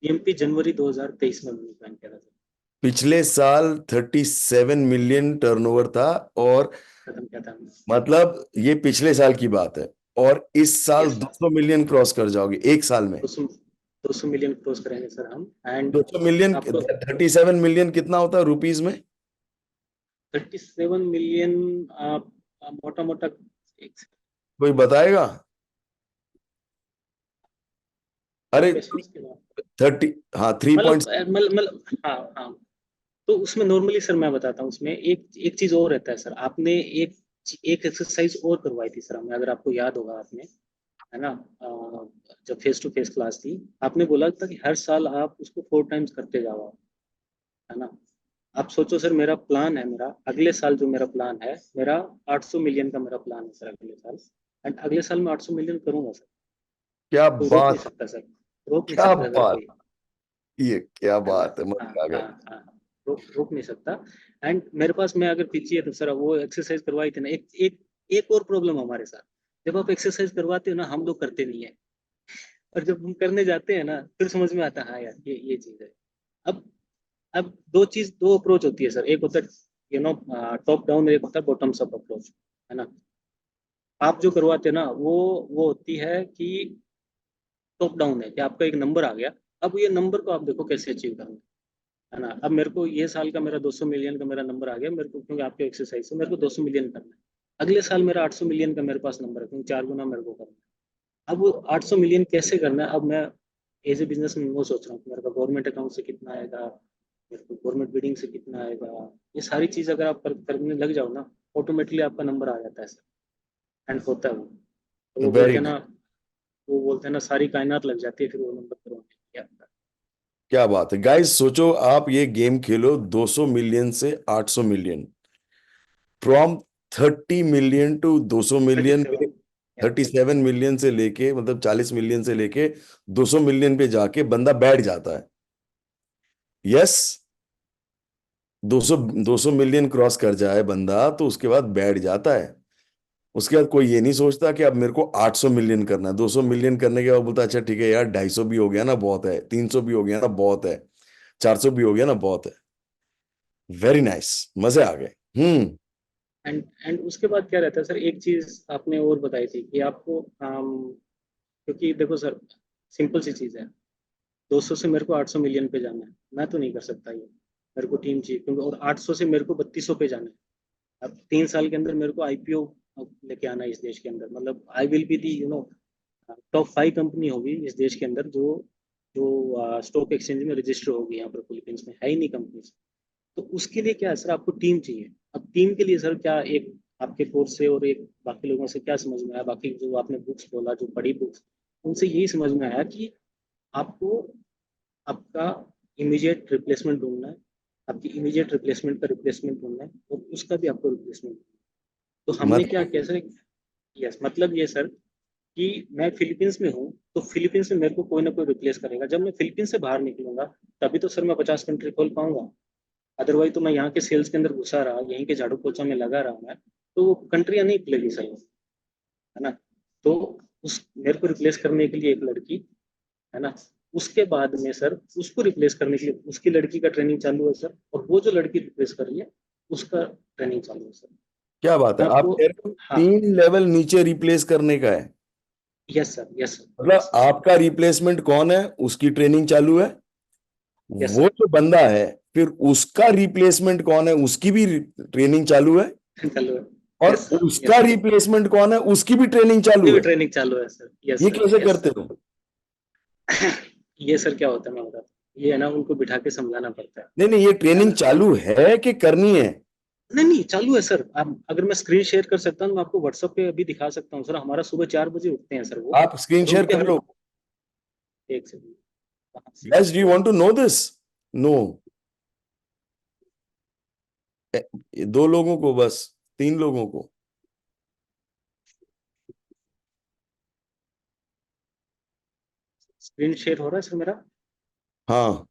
बीएमपी जनवरी 2023 में मैंने ज्वाइन किया था सर। पिछले साल 37 मिलियन टर्नओवर था। और खत्म किया था हमने। मतलब ये पिछले साल की बात है। और इस साल यस, 200 मिलियन क्रॉस कर जाओगे एक साल में? 200 मिलियन क्रॉस करेंगे सर हम। एंड 200 मिलियन, आपको 37 मिलियन कितना होता है रुपीज में? 37 मिलियन मोटा मोटा कोई बताएगा? अरे पैसे उसके बाद 30, हाँ 3 पॉइंट। हाँ हाँ। तो उसमें नॉर्मली सर मैं बताता हूँ, उसमें एक एक चीज और रहता है सर। आपने एक एक एक्सरसाइज और करवाई थी सर हमें, अगर आपको याद होगा आपने, है ना, जब फेस टू फेस क्लास थी, आपने बोला था कि हर साल आप उसको 4 टाइम्स करते जाओ, है ना। आप सोचो सर, मेरा प्लान है, मेरा अगले साल जो मेरा प्लान है, मेरा 800 मिलियन का मेरा प्लान है सर अगले साल। एंड अगले साल मैं 800 मिलियन करूंगा सर। क्या कोई रोक नहीं बात। सकता सर, रोक नहीं क्या सकता सर बात। कोई, ये क्या है ना। बात है, हाँ मजा आ हाँ गया। हाँ, रोक नहीं सकता। एंड मेरे पास, मैं अगर पीछे है तो सर वो एक्सरसाइज करवाई थी ना, एक एक एक और प्रॉब्लम हमारे साथ, जब आप एक्सरसाइज करवाते हो ना, हम लोग करते नहीं है। और जब हम करने जाते हैं ना, फिर समझ में आता है हाँ यार ये चीज है। अब अब दो अप्रोच होती है सर। एक होता है टॉप डाउन, एक होता है बॉटम्स अप अप्रोच, है ना। आप जो करवाते हैं ना, वो होती है कि टॉप डाउन है कि आपका एक नंबर आ गया, अब ये नंबर को आप देखो कैसे अचीव करना है ना। अब मेरे को ये साल का मेरा 200 मिलियन का मेरा नंबर आ गया मेरे को, क्योंकि आपके एक्सरसाइज से मेरे को 200 मिलियन करना है। अगले साल मेरा 800 मिलियन का मेरे पास नंबर है, क्योंकि 4 गुना मेरे को करना है। अब वो 800 मिलियन कैसे करना है, अब मैं एज ए बिजनेस में वो सोच रहा हूँ कि मेरे को गवर्नमेंट अकाउंट से कितना आएगा, मेरे को गवर्नमेंट बिडिंग से कितना आएगा। ये सारी चीज अगर आप करने लग जाओ ना, ऑटोमेटिकली आपका नंबर आ जाता है सर। एंड होता है वो, तो वो बोलते वेरी हैं गुड। ना, वो बोलते हैं ना, सारी कायनात लग जाती है फिर वो नंबर करवाने में। क्या बात है गाइस, सोचो आप ये गेम खेलो 200 मिलियन से 800 million, from 30 million to 200 million. 37। 37 million से लेके, मतलब 40 मिलियन से लेके 200 मिलियन पे जाके बंदा बैठ जाता है। यस। 200 200 मिलियन क्रॉस कर जाए बंदा तो उसके बाद बैठ जाता है। उसके बाद कोई ये नहीं सोचता कि अब मेरे को 800 मिलियन करना है। 200 मिलियन करने के बाद बोलता अच्छा ठीक है यार, 250 भी हो गया ना बहुत है, 300 भी हो गया ना बहुत है, 400 भी हो गया ना बहुत है। Very nice. मजे आ गए। एंड उसके बाद क्या रहता है सर, एक चीज आपने और बताई थी कि आपको क्योंकि देखो सर, सिंपल सी चीज है, 200 से मेरे को 800 मिलियन पे जाना है, मैं तो नहीं कर सकता ये, मेरे को टीम चाहिए, क्योंकि और 800 से मेरे को 3200 पे जाना है। अब 3 साल के अंदर मेरे को आईपीओ लेके आना है इस देश के अंदर, मतलब I will be the top 5 company होगी इस देश के अंदर, जो जो स्टॉक एक्सचेंज में रजिस्टर होगी यहाँ पर फिलीपींस में, है ही नहीं कंपनी। तो उसके लिए क्या है सर, आपको टीम चाहिए। अब टीम के लिए सर क्या, एक आपके कोर्स से और एक बाकी लोगों से क्या समझ में आया, बाकी जो आपने बुक्स बोला, जो पढ़ी बुक्स, उनसे यही समझ में आया कि आपको आपका इमीडिएट रिप्लेसमेंट ढूंढना है, आपकी इमीडिएट रिप्लेसमेंट का रिप्लेसमेंट ढूंढना है, और उसका भी आपको रिप्लेसमेंट। तो हमने क्या मतलब किया सर, यस, मतलब ये सर कि मैं फिलीपींस में हूँ, तो फिलीपींस में मेरे को कोई ना कोई रिप्लेस करेगा। जब मैं फिलीपींस से बाहर निकलूंगा, तभी तो सर मैं 50 कंट्री खोल पाऊंगा। अदरवाइज तो मैं यहाँ के सेल्स के अंदर घुसा रहा, यहीं के झाड़ू पोछा में लगा रहा मैं, तो वो कंट्रियां नहीं खुलेगी सही, है ना। तो उस मेरे को रिप्लेस करने के लिए एक लड़की, है ना, उसके बाद में सर उसको रिप्लेस करने के लिए उसकी लड़की का ट्रेनिंग चालू है सर, और वो जो लड़की रिप्लेस कर रही है उसका ट्रेनिंग चालू है सर। क्या बात है, मैं आप आपको, कह रहे हो हाँ, 3 लेवल नीचे रिप्लेस करने का है? यस सर, यस सर, मतलब यस आपका रिप्लेसमेंट कौन है, उसकी ट्रेनिंग चालू है। यस वो सर, जो बंदा है, फिर उसका रिप्लेसमेंट कौन है, उसकी भी ट्रेनिंग चालू है। चालू है, और यस सर, उसका यस सर, रिप्लेसमेंट कौन है, उसकी भी ट्रेनिंग चालू भी है। ट्रेनिंग चालू है सर, यस ये सर, कैसे यस करते सर। हो? ये सर क्या होता है मैं बताता हूँ। ये है ना, उनको बिठा के समझाना पड़ता है। नहीं नहीं, ये ट्रेनिंग चालू है कि करनी है? नहीं नहीं, चालू है सर। आप अगर मैं स्क्रीन शेयर कर सकता हूँ, मैं आपको व्हाट्सएप पे अभी दिखा सकता हूँ सर। हमारा सुबह 4 बजे उठते हैं सर वो, आप स्क्रीन और शेयर उनके कर हम लो। एक सेकंड, कहाँ से? Guys, do you want to know this? No. 2 लोगों को बस, 3 लोगों को। स्क्रीन शेयर हो रहा है सर मेरा? हाँ,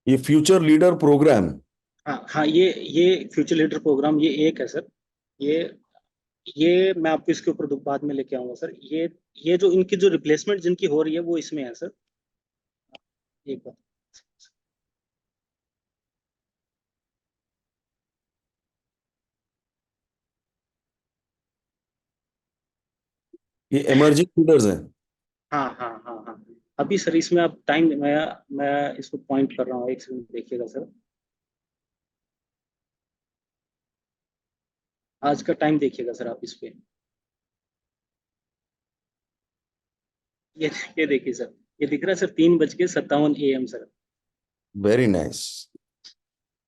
ये फ्यूचर लीडर प्रोग्राम। हाँ हाँ, ये फ्यूचर लीडर प्रोग्राम, ये एक है सर। ये ये मैं आपको इसके ऊपर बाद में लेके आऊंगा सर। ये जो इनकी जो रिप्लेसमेंट जिनकी हो रही है वो इसमें है सर। एक बार, ये इमर्जिंग लीडर्स हैं। हाँ हाँ हाँ हाँ। अभी सर इसमें आप टाइम, मैं इसको पॉइंट कर रहा हूँ, एक सेकंड देखिएगा सर। आज का टाइम देखिएगा सर आप इस पे। ये ये देखिए सर, ये दिख रहा है sir, 3:57 AM sir. Very nice.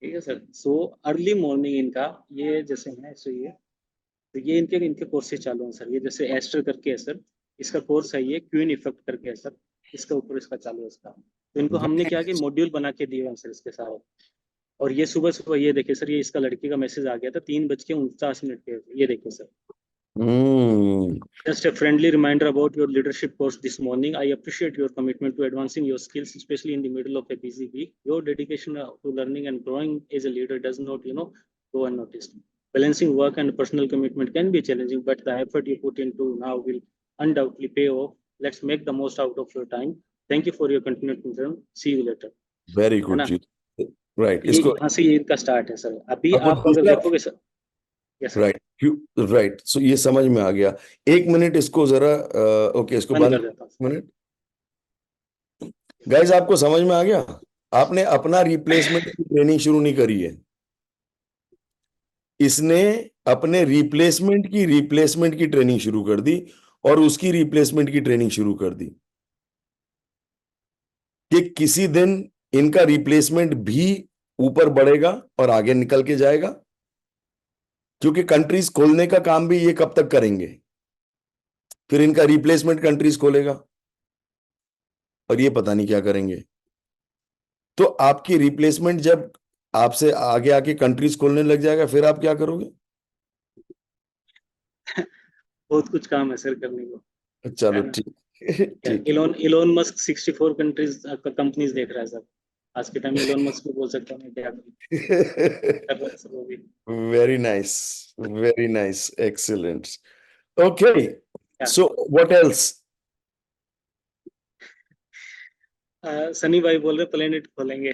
ठीक है सर। सो अर्ली मॉर्निंग इनका, ये जैसे है सो ये, तो ये इनके इनके कोर्सेज चालू हैं सर। ये जैसे एस्टर करके है सर, इसका कोर्स है। ये क्वीन इफेक्ट करके है सर, इसका ऊपर इसका चालू है इसका। तो इनको हमने क्या कि मॉड्यूल बना के दिए हैं सर इसके सारे। और ये सुबह सुबह ये देखिए सर, ये इसका लड़की का मैसेज आ गया था 3:49 पे। ये देखिए sir, hmm. just a friendly reminder about your leadership course this morning. I appreciate your commitment to advancing your skills, especially in the middle of a busy week. Your dedication to learning and growing as a leader does not, go unnoticed. Balancing work and personal commitment can be challenging, but the effort you put into now will undoubtedly pay off. Let's make the most out of your time. Thank you for your continued concern. See you later. Very है good ना? जी। Right, ये इसको यहाँ से ये इनका start है sir. अभी आपको आप अगर दूसरा। देखोगे sir. Yes sir. Right, right, so ये समझ में आ गया। 1 मिनट इसको जरा, ओके, इसको बंद बंद। कर देता हूँ। 1 मिनट। गाइस, आपको समझ में आ गया? आपने अपना रिप्लेसमेंट की ट्रेनिंग शुरू नहीं करी है, इसने अपने रिप्लेसमेंट की ट्रेनिंग शुरू कर दी, और उसकी रिप्लेसमेंट की ट्रेनिंग शुरू कर दी कि किसी दिन इनका रिप्लेसमेंट भी ऊपर बढ़ेगा और आगे निकल के जाएगा। क्योंकि कंट्रीज खोलने का काम भी ये कब तक करेंगे, फिर इनका रिप्लेसमेंट कंट्रीज खोलेगा, और ये पता नहीं क्या करेंगे। तो आपकी रिप्लेसमेंट जब आपसे आगे आके कंट्रीज खोलने लग जाएगा, फिर आप क्या करोगे? बहुत कुछ काम है सर करने को, चलो है ना? ठीक। ठीक है। Elon Elon Musk 64 countries companies देख रहा है सर। आज के टाइम में इलोन मस्क को बोल सकता हूँ मैं क्या कर रहा है सर वो भी। Very nice. Very nice. Excellent. Okay. क्या So what else? सनी भाई बोल रहे प्लेनेट खोलेंगे।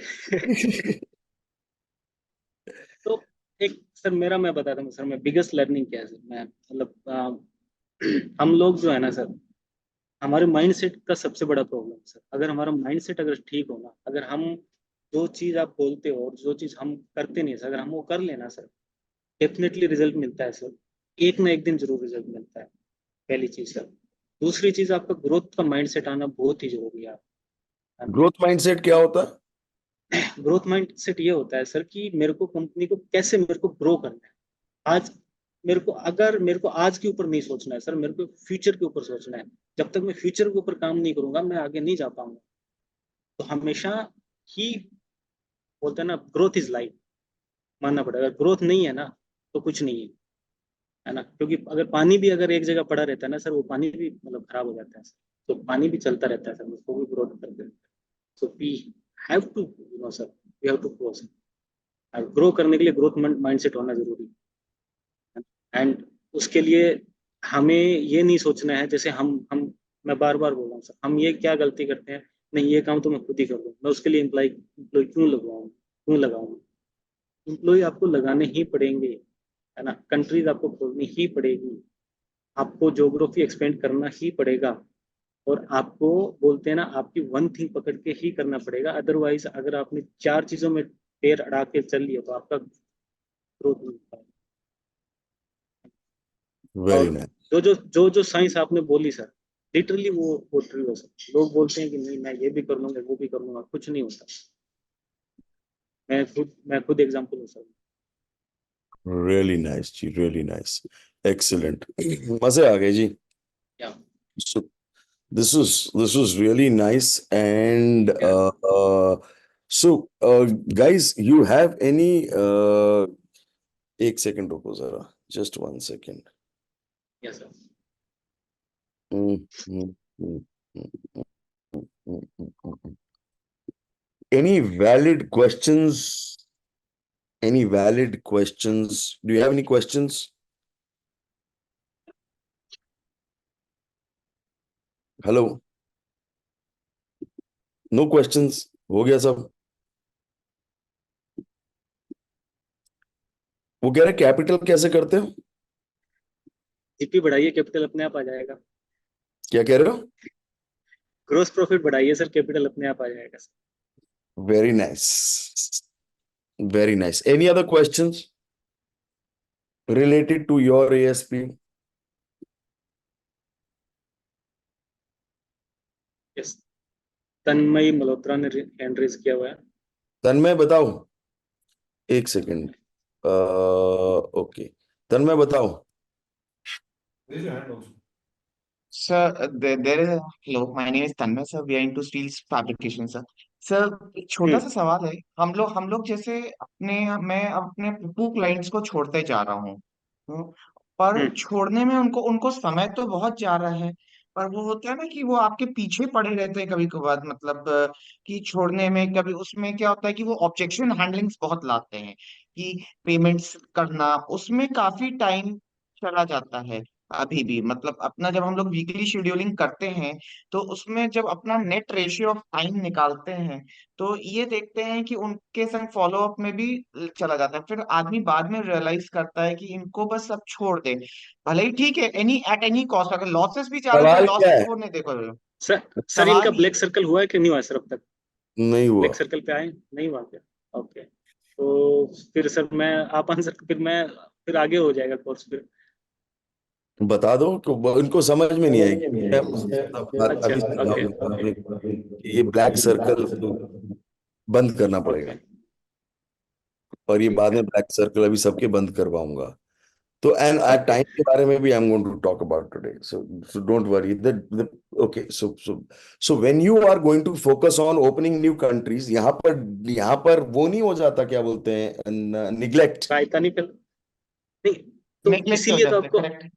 तो एक सर मेरा, मैं बताता हूँ सर, मैं बिगेस्ट लर्निंग क्या है सर। मैं मतलब हम लोग जो है ना सर, हमारे माइंडसेट का सबसे बड़ा प्रॉब्लम है सर। अगर हमारा माइंडसेट अगर ठीक हो ना, अगर हम जो चीज आप बोलते हो और जो चीज हम करते नहीं सर, अगर हम वो कर लेना सर, डेफिनेटली रिजल्ट मिलता है सर। एक ना एक दिन जरूर रिजल्ट मिलता है, पहली चीज सर। दूसरी चीज, आपका ग्रोथ का माइंडसेट आना बहुत ही जरूरी है। ग्रोथ माइंडसेट क्या होता है? ग्रोथ माइंडसेट ये होता है सर कि मेरे को कंपनी को कैसे मेरे को ग्रो करना है। आज मेरे को आज के ऊपर नहीं सोचना है सर, मेरे को फ्यूचर के ऊपर सोचना है। जब तक मैं फ्यूचर के ऊपर काम नहीं करूंगा, मैं आगे नहीं जा पाऊंगा। तो हमेशा ही बोलते हैं ना, ग्रोथ इज लाइफ, मानना पड़ेगा। ग्रोथ नहीं है ना, तो कुछ नहीं है ना? क्योंकि अगर पानी भी अगर एक जगह पड़ा रहता है ना सर, वो पानी भी मतलब खराब हो जाता है सर। तो पानी भी चलता रहता है सर, उसको भी ग्रोथ करते हैं। So we have to, sir, we have to grow sir. Grow करने के लिए ग्रोथ माइंडसेट होना जरूरी है। एंड उसके लिए हमें ये नहीं सोचना है, जैसे हम मैं बार बार बोल रहा हूँ सर, हम ये क्या गलती करते हैं, नहीं ये काम तो मैं खुद ही कर लूँ, मैं उसके लिए एम्प्लॉय क्यों लगवाऊँ, क्यों लगाऊँ? एम्प्लॉय आपको लगाने ही पड़ेंगे, है ना? कंट्रीज आपको खोलनी ही पड़ेगी। आपको ज्योग्राफी एक्सपेंड करना ही पड़ेगा, और आपको बोलते हैं ना, आपकी वन थिंग पकड़ के ही करना पड़ेगा। अदरवाइज अगर आपने चार चीजों में पैर अड़ा के चल लिया तो आपका ग्रोथ नहीं होता। वेरी और नाइस। जो साइंस आपने बोली सर, लिटरली वो ट्रू है सर। लोग बोलते हैं कि नहीं मैं ये भी कर लूंगा वो भी कर लूंगा, कुछ नहीं होता। मैं खुद एग्जांपल हूँ सर। रियली नाइस जी, रियली नाइस, एक्सीलेंट। मजे आ गए जी। या So this was really nice, and so guys, you have any एक सेकंड रुको जरा, just 1 second. Yes sir. Mm, mm, mm, mm, mm, mm, mm, mm. Any valid questions? Any valid questions? Do you have any questions? Hello? No questions? हो गया सब? वो कह रहे capital कैसे करते हो? जीपी बढ़ाइए, कैपिटल अपने आप आ जाएगा। क्या कह रहे हो? ग्रोस प्रॉफिट बढ़ाइए सर, कैपिटल अपने आप आ जाएगा sir. Very nice. Very nice. Any other questions related to your ASP? Yes, Tanmay Malhotra ने हैंड रेज किया हुआ है। तन्मय बताओ, एक सेकंड। ओके, तन्मय बताओ। Sir, there is a hello. My name is Tanmay, sir. We are into steels fabrication, sir. Sir एक छोटा सा सवाल है। हम लोग जैसे मैं अपने टू क्लाइंट्स को छोड़ते जा रहा हूँ। हम्म, पर हम्म छोड़ने में उनको उनको समय तो बहुत जा रहा है। पर वो होता है ना कि वो आपके पीछे पड़े रहते हैं कभी कभार, मतलब कि छोड़ने में कभी उसमें क्या होता है कि वो ऑब्जेक्शन हैंडलिंग्स बहुत लाते हैं कि पेमेंट्स करना, उसमें काफी टाइम चला जाता है। अभी भी मतलब अपना जब हम लोग वीकली शेड्यूलिंग करते हैं तो उसमें जब अपना नेट रेशियो ऑफ टाइम निकालते हैं तो ये देखते हैं कि उनके संग फॉलो अप में भी चला जाता है। फिर आदमी बाद में रियलाइज करता है कि इनको बस अब छोड़ दे, भले ही ठीक है एट एनी कॉस्ट, अगर लॉसेस भी जा रहे हैं तो सवाल क्या लॉसेस है? छोड़ने देखो। सर, सर इनका सवाल ये ब्लैक सर्कल हुआ है कि नहीं हुआ सर अब तक? नहीं हुआ। ब्लैक सर्कल पे आए नहीं हुआ क्या? ओके, तो फिर सर मैं आप आंसर, फिर आगे हो जाएगा कोर्स फिर। बता दो कि इनको समझ में नहीं आएगी। मैं अच्छा, अभी ओके समझाऊंगा कि ये ब्लैक सर्कल बंद करना पड़ेगा, ओके, और ये ठीक बाद है। में ब्लैक सर्कल अभी सबके बंद करवाऊंगा। तो एंड ओके टाइम के बारे में भी I am going to talk about today, so don't worry that. Okay, so when you are going to focus on opening new countries, यहाँ पर वो नहीं हो जाता, क्या बोलते हैं, निग्लेक्ट। सहायता नहीं कर, नहीं, तो नेग्लेक्ट हो इसीलिए तो जाता है, आपको, करेक्ट।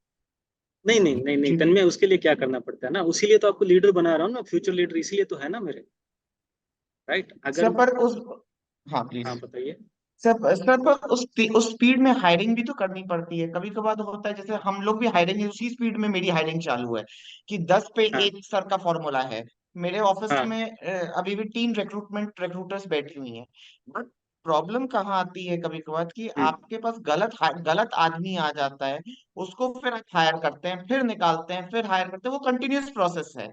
नहीं नहीं नहीं नहीं जी तन्मय, उसके लिए क्या करना पड़ता है ना, उसीलिए तो आपको लीडर बना रहा हूँ ना, फ्यूचर लीडर इसीलिए तो है ना मेरे। राइट, अगर, सर पर उस, हाँ हाँ प्लीज। बताइए। सर पर उस स्पीड में हायरिंग भी तो करनी पड़ती है। कभी कभार तो होता है जैसे हम लोग भी हायरिंग, उसी स्पीड में मेरी हायरिंग चालू है कि 10 पे 1 सर का फॉर्मूला है। मेरे ऑफिस हाँ में अभी भी 3 रिक्रूटर्स बैठी हुई हैं। बट प्रॉब्लम कहाँ आती है कभी कभार कि हम्म आपके पास गलत आदमी आ जाता है, उसको फिर आप हायर करते हैं, फिर निकालते हैं, फिर हायर करते हैं, वो कंटिन्यूअस प्रोसेस है।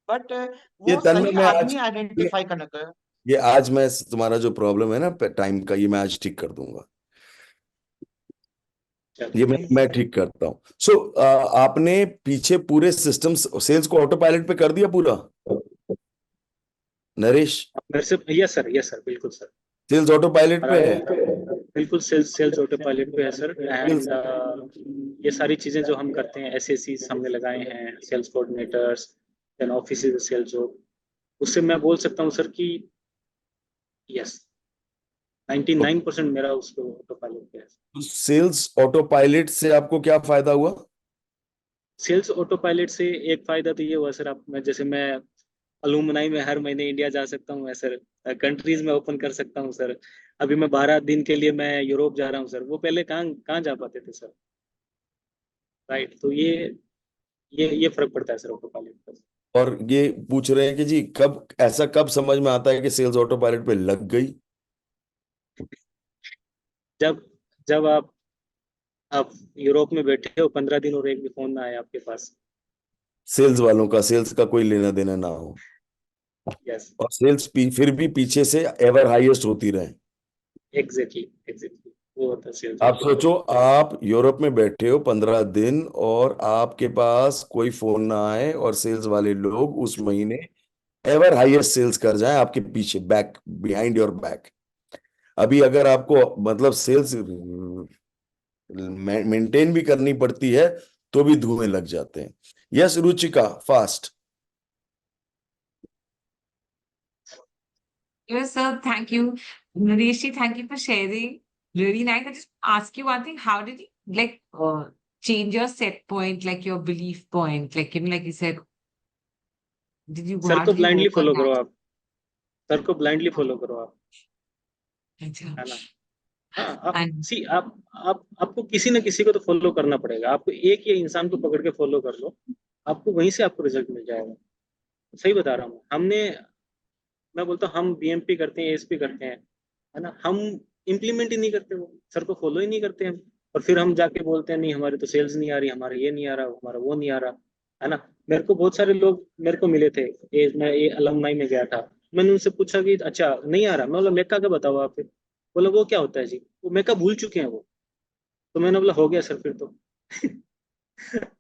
बट ये वो तन्मय सही मैं आज आदमी आइडेंटिफाई करने का। ये आज मैं तुम्हारा जो प्रॉब्लम है ना टाइम का, ये मैं आज ठीक कर दूंगा। चलो, ये मैं ठीक करता हूँ। सो आपने पीछे पूरे सिस्टम सेल्स को ऑटो पायलट पे कर दिया पूरा, नरेश? मेरे से, यस सर, बिल्कुल सर। सेल्स ऑटो पायलट पे है? बिल्कुल सेल्स सेल्स ऑटो पायलट पे है सर। सेल्स एंड ये सारी चीजें जो हम करते हैं, एसएससी हमने लगाए हैं, sales coordinators, then office sales job, उससे मैं बोल सकता हूँ सर कि यस, 99% मेरा उसको ऑटो पायलट पे है। सेल्स ऑटो पायलट से आपको क्या फायदा हुआ? सेल्स ऑटो पायलट से एक फायदा तो ये हुआ सर, आप मैं जैसे मैं अलुमनाई में हर महीने इंडिया जा सकता हूँ मैं सर, कंट्रीज में ओपन कर सकता हूँ सर। अभी मैं 12 दिन के लिए मैं यूरोप जा रहा हूँ सर, वो पहले कहाँ कहाँ जा पाते थे सर। राइट, तो ये फर्क पड़ता है सर ऑटो पायलट का। और ये पूछ रहे हैं कि जी कब समझ में आता है कि सेल्स ऑटो पायलट पे लग गई? जब जब आप आप यूरोप में बैठे हो 15 दिन और एक भी फोन ना आया आपके पास। सेल्स वालों का, सेल्स का कोई लेना देना ना हो, यस, और सेल्स फिर भी पीछे से एवर हाईएस्ट होती रहे। एग्जैक्टली एग्जैक्टली, वो होता है सेल्स आप वाला। सोचो, आप यूरोप में बैठे हो 15 दिन और आपके पास कोई फोन ना आए, और सेल्स वाले लोग उस महीने एवर हाईएस्ट सेल्स कर जाएं आपके पीछे, बैक, बिहाइंड योर बैक। अभी अगर आपको मतलब सेल्स मेंटेन भी करनी पड़ती है तो भी धुएं लग जाते हैं। Yes Ruchika, fast. Yes, sir. Thank you. Naresh, thank you for sharing. Really nice. I just ask you one thing. How did you change your set point, like your belief point? Like, like you said, sir how को did you blindly work on follow करो that? आप, sir को blindly follow करो आप, अच्छा। है ना। हाँ, आप And सी आप आपको किसी न किसी को तो फॉलो करना पड़ेगा। आपको एक ही इंसान को पकड़ के फॉलो कर लो, आपको वहीं से आपको रिजल्ट मिल जाएगा। सही बता रहा हूँ। मैं बोलता हूँ हम बीएमपी करते हैं, एएसपी करते हैं, है ना, हम इम्प्लीमेंट ही नहीं करते, वो सर को फॉलो ही नहीं करते हम। और फिर हम जाके बोलते हैं नहीं हमारे तो सेल्स नहीं आ रही, हमारा ये नहीं आ रहा, हमारा वो नहीं आ रहा, है ना। मेरे को बहुत सारे लोग मेरे को मिले थे, मैं ये अलमनाई में गया था। मैंने उनसे पूछा कि अच्छा नहीं आ रहा, मैं बोला मेका का बताओ आप फिर। बोला वो क्या होता है जी, वो मेका भूल चुके हैं वो। तो मैंने बोला हो गया सर फिर तो।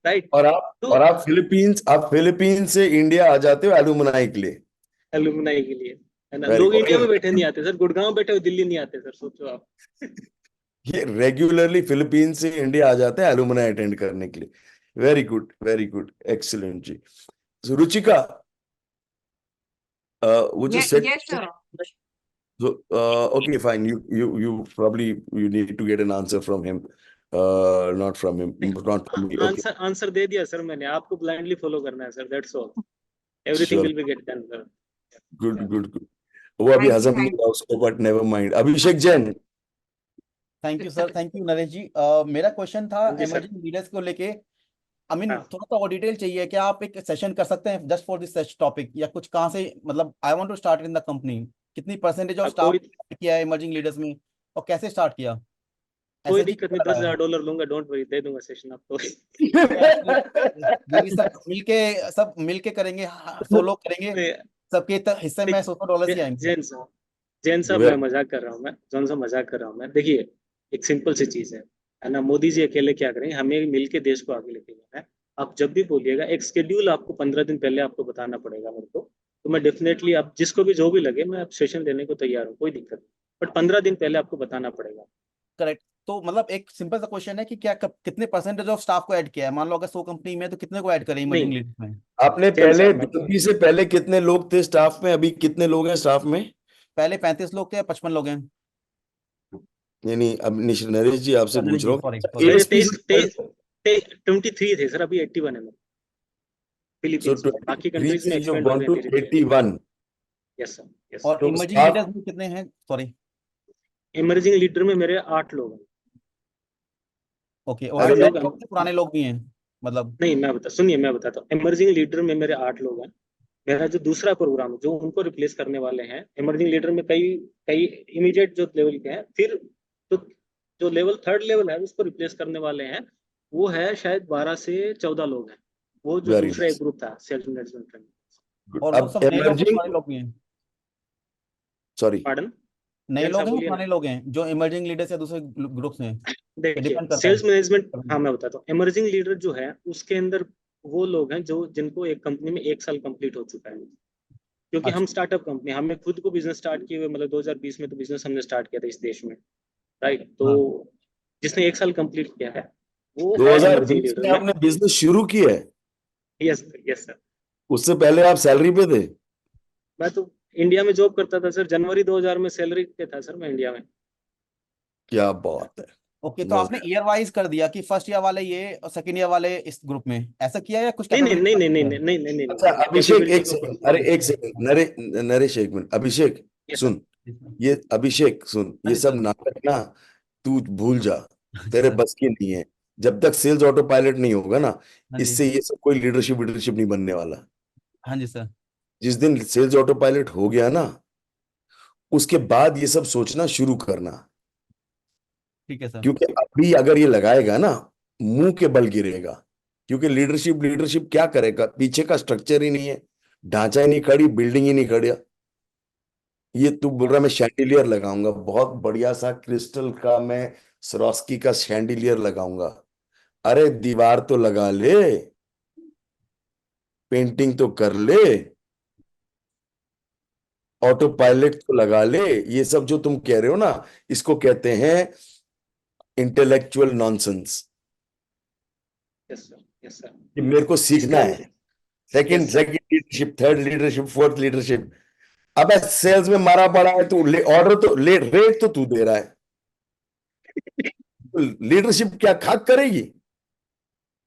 राइट। तो आप फिलीपींस से इंडिया आ जाते हो एलुमनाई के लिए। एलुमनाई के लिए, है ना। वेरी लोग इंडिया में बैठे नहीं ओके। आते सर, गुड़गांव बैठे हुए दिल्ली नहीं आते सर, सोचो आप। ये रेगुलरली फिलीपींस से इंडिया आ जाते हैं एलुमनाई अटेंड करने के लिए। Very good, very good, excellent ji. So, Ruchika, वो जो yeah, set, yes, sir. so, okay, fine. You probably you need to get an answer from him, not from him, not from me. Okay, answer answer दे दिया sir मैंने, आपको blindly follow करना है sir, that's all. Everything चलो, will be get done sir. Good good good. वो अभी Thank you, हजम नहीं thank हुआ उसको, but never mind. Abhishek Jain. Thank you sir, thank you Naresh ji. मेरा क्वेश्चन था हाँ जी सर। इमर्जिंग लीडर्स को लेके। आई मीन हाँ, थोड़ा सा और डिटेल चाहिए, क्या आप एक सेशन कर सकते हैं जस्ट फॉर दिस टॉपिक, या कुछ कहाँ से, मतलब I want to start in the company, कितनी परसेंटेज ऑफ स्टाफ कोई किया है इमर्जिंग लीडर्स में, और कैसे स्टार्ट किया? कोई एसएचजी दिक्कत नहीं, कितना लगाया? $10,000 लूंगा, डोंट वरी, दे दूंगा सेशन आपको। ये भी सब मिलके करेंगे, 100 लोग करेंगे, सबके हिस्से में $100 ही आएंगे। जैन साहब, जैन साहब मैं मजाक कर रहा हूँ, मैं जॉन साहब मजाक कर रहा हूँ मैं। देखिए एक सिंपल सी चीज है ना, मोदी जी अकेले क्या करेंगे, हमें मिलके देश को आगे लेके जाना है। आप जब भी बोलिएगा एक शेड्यूल आपको 15 दिन पहले आपको बताना पड़ेगा मेरे को, तो मैं डेफिनेटली आप जिसको भी जो भी लगे मैं सेशन देने को तैयार हूँ, कोई दिक्कत नहीं, बट 15 दिन पहले आपको बताना पड़ेगा। करेक्ट। तो मतलब एक सिंपल सा क्वेश्चन है कि क्या कितने परसेंटेज ऑफ स्टाफ को ऐड किया है? मान लो अगर 100 कंपनी में है, तो कितने को ऐड करें इमर्जिंग नहीं लीडर्स में? आपने जैन पहले साहब, मैं बीजेपी से पहले कितने लोग थे स्टाफ में, अभी कितने लोग हैं स्टाफ में? पहले 35 लोग थे, 55 लोग हैं। नहीं, अब नरेश जी आपसे नरेश पूछ रहा जी, हूँ सॉरी कि सॉरी। मेरे एएसपी से पहले। 23 थे सर, अभी 81 है मेरे सो फिलीपींस में, बाकी 23 कंट्रीज में से यू एक्सपेंड हो गॉन गए टू धीरे धीरे। 81। यस सर, यस और सर। तो इमर्जिंग स्टाफ, लीडर्स में कितने हैं? सॉरी। इमर्जिंग लीडर में मेरे 8 लोग हैं। ओके, और आठ सब नए लोग लोग हैं, पुराने लोग भी हैं मतलब? नहीं, सुनिए मैं बताता हूँ, इमर्जिंग लीडर में मेरे 8 लोग हैं। मेरा जो दूसरा प्रोग्राम है जो उनको रिप्लेस करने वाले हैं, इमर्जिंग लीडर में कई कई इमीडिएट जो लेवल के हैं, फिर तो जो लेवल थर्ड लेवल है उसको रिप्लेस करने वाले हैं, वो है शायद 12 से 14 लोग हैं। वो जो वेरी दूसरा एक नाइस, ग्रुप था सेल्फ मैनेजमेंट में। गुड। और वो अब सब नए लोग हैं, इमर्जिंग, पुराने लोग भी हैं? सॉरी, पार्डन, नए जैन लोग साहब हैं या बोलिए ना। पुराने लोग हैं जो इमर्जिंग लीडर्स या दूसरे ग्रुप्स में? देखिए डिपेंड करता सेल्स मैनेजमेंट, है। हाँ मैं बताता हूँ, इमर्जिंग लीडर जो है उसके अंदर वो लोग हैं जो जिनको एक कंपनी में 1 साल कंप्लीट हो चुका है। क्योंकि हम अच्छा, स्टार्टअप कंपनी, हमें खुद को बिजनेस स्टार्ट किए हुए, मतलब 2020 में तो बिजनेस हमने स्टार्ट किया था इस देश में। राइट। तो हाँ। जिसने 1 साल कंप्लीट किया है वो है इमर्जिंग 2020 लीडर। में मैं, आपने बिजनेस शुरू किया है? Yes yes sir. उससे पहले आप सैलरी पे थे? मैं तो इंडिया में जॉब करता था सर, जनवरी 2000 में सैलरी पे था सर मैं इंडिया में। क्या बात है, ओके, तो आपने मजा। ईयर वाइज कर दिया कि फर्स्ट ईयर वाले ये और सेकंड ईयर वाले इस ग्रुप में, ऐसा किया या कुछ नहीं नहीं कैपेबिलिटी नहीं नहीं नहीं है? नहीं नहीं नहीं नहीं अच्छा नहीं नहीं, अभिषेक, कैपेबिलिटी एक के ऊपर। सेकंड, अरे एक सेकंड, नरेश एक मिनट। अभिषेक यस सर। सुन, ये अभिषेक सुन, हाँ ये जी सब सर। नाटक ना तू भूल जा, हाँ जी तेरे सर। बस की नहीं है। जब तक सेल्स ऑटो पायलट नहीं होगा ना, हाँ जी। इससे ये सब कोई लीडरशिप नहीं बनने वाला। हाँ जी सर। जिस दिन सेल्स ऑटो पायलट हो गया ना, उसके बाद ये सब सोचना शुरू करना। ठीक है सर। क्योंकि अभी अगर ये लगाएगा ना, मुंह के बल गिरेगा। क्योंकि लीडरशिप लीडरशिप क्या करेगा, पीछे का स्ट्रक्चर ही नहीं है, ढांचा ही नहीं खड़ी, बिल्डिंग ही नहीं खड़ी। ये तू बोल रहा मैं शैंडिलियर लगाऊंगा, बहुत बढ़िया सा क्रिस्टल का मैं स्वरोस्की का शैंडिलियर लगाऊंगा। अरे दीवार तो लगा ले, पेंटिंग तो कर ले, ऑटो पायलट तो लगा ले। ये सब जो तुम कह रहे हो ना, इसको कहते हैं intellectual nonsense. Yes sir, yes sir. कि मेरे को सीखना इसका है। Second yes sir, second leadership, third leadership, fourth leadership. अब सेल्स में मारा पड़ा है तू, ऑर्डर तो ले, रेट तो तू दे रहा है, लीडरशिप क्या खाक करेगी?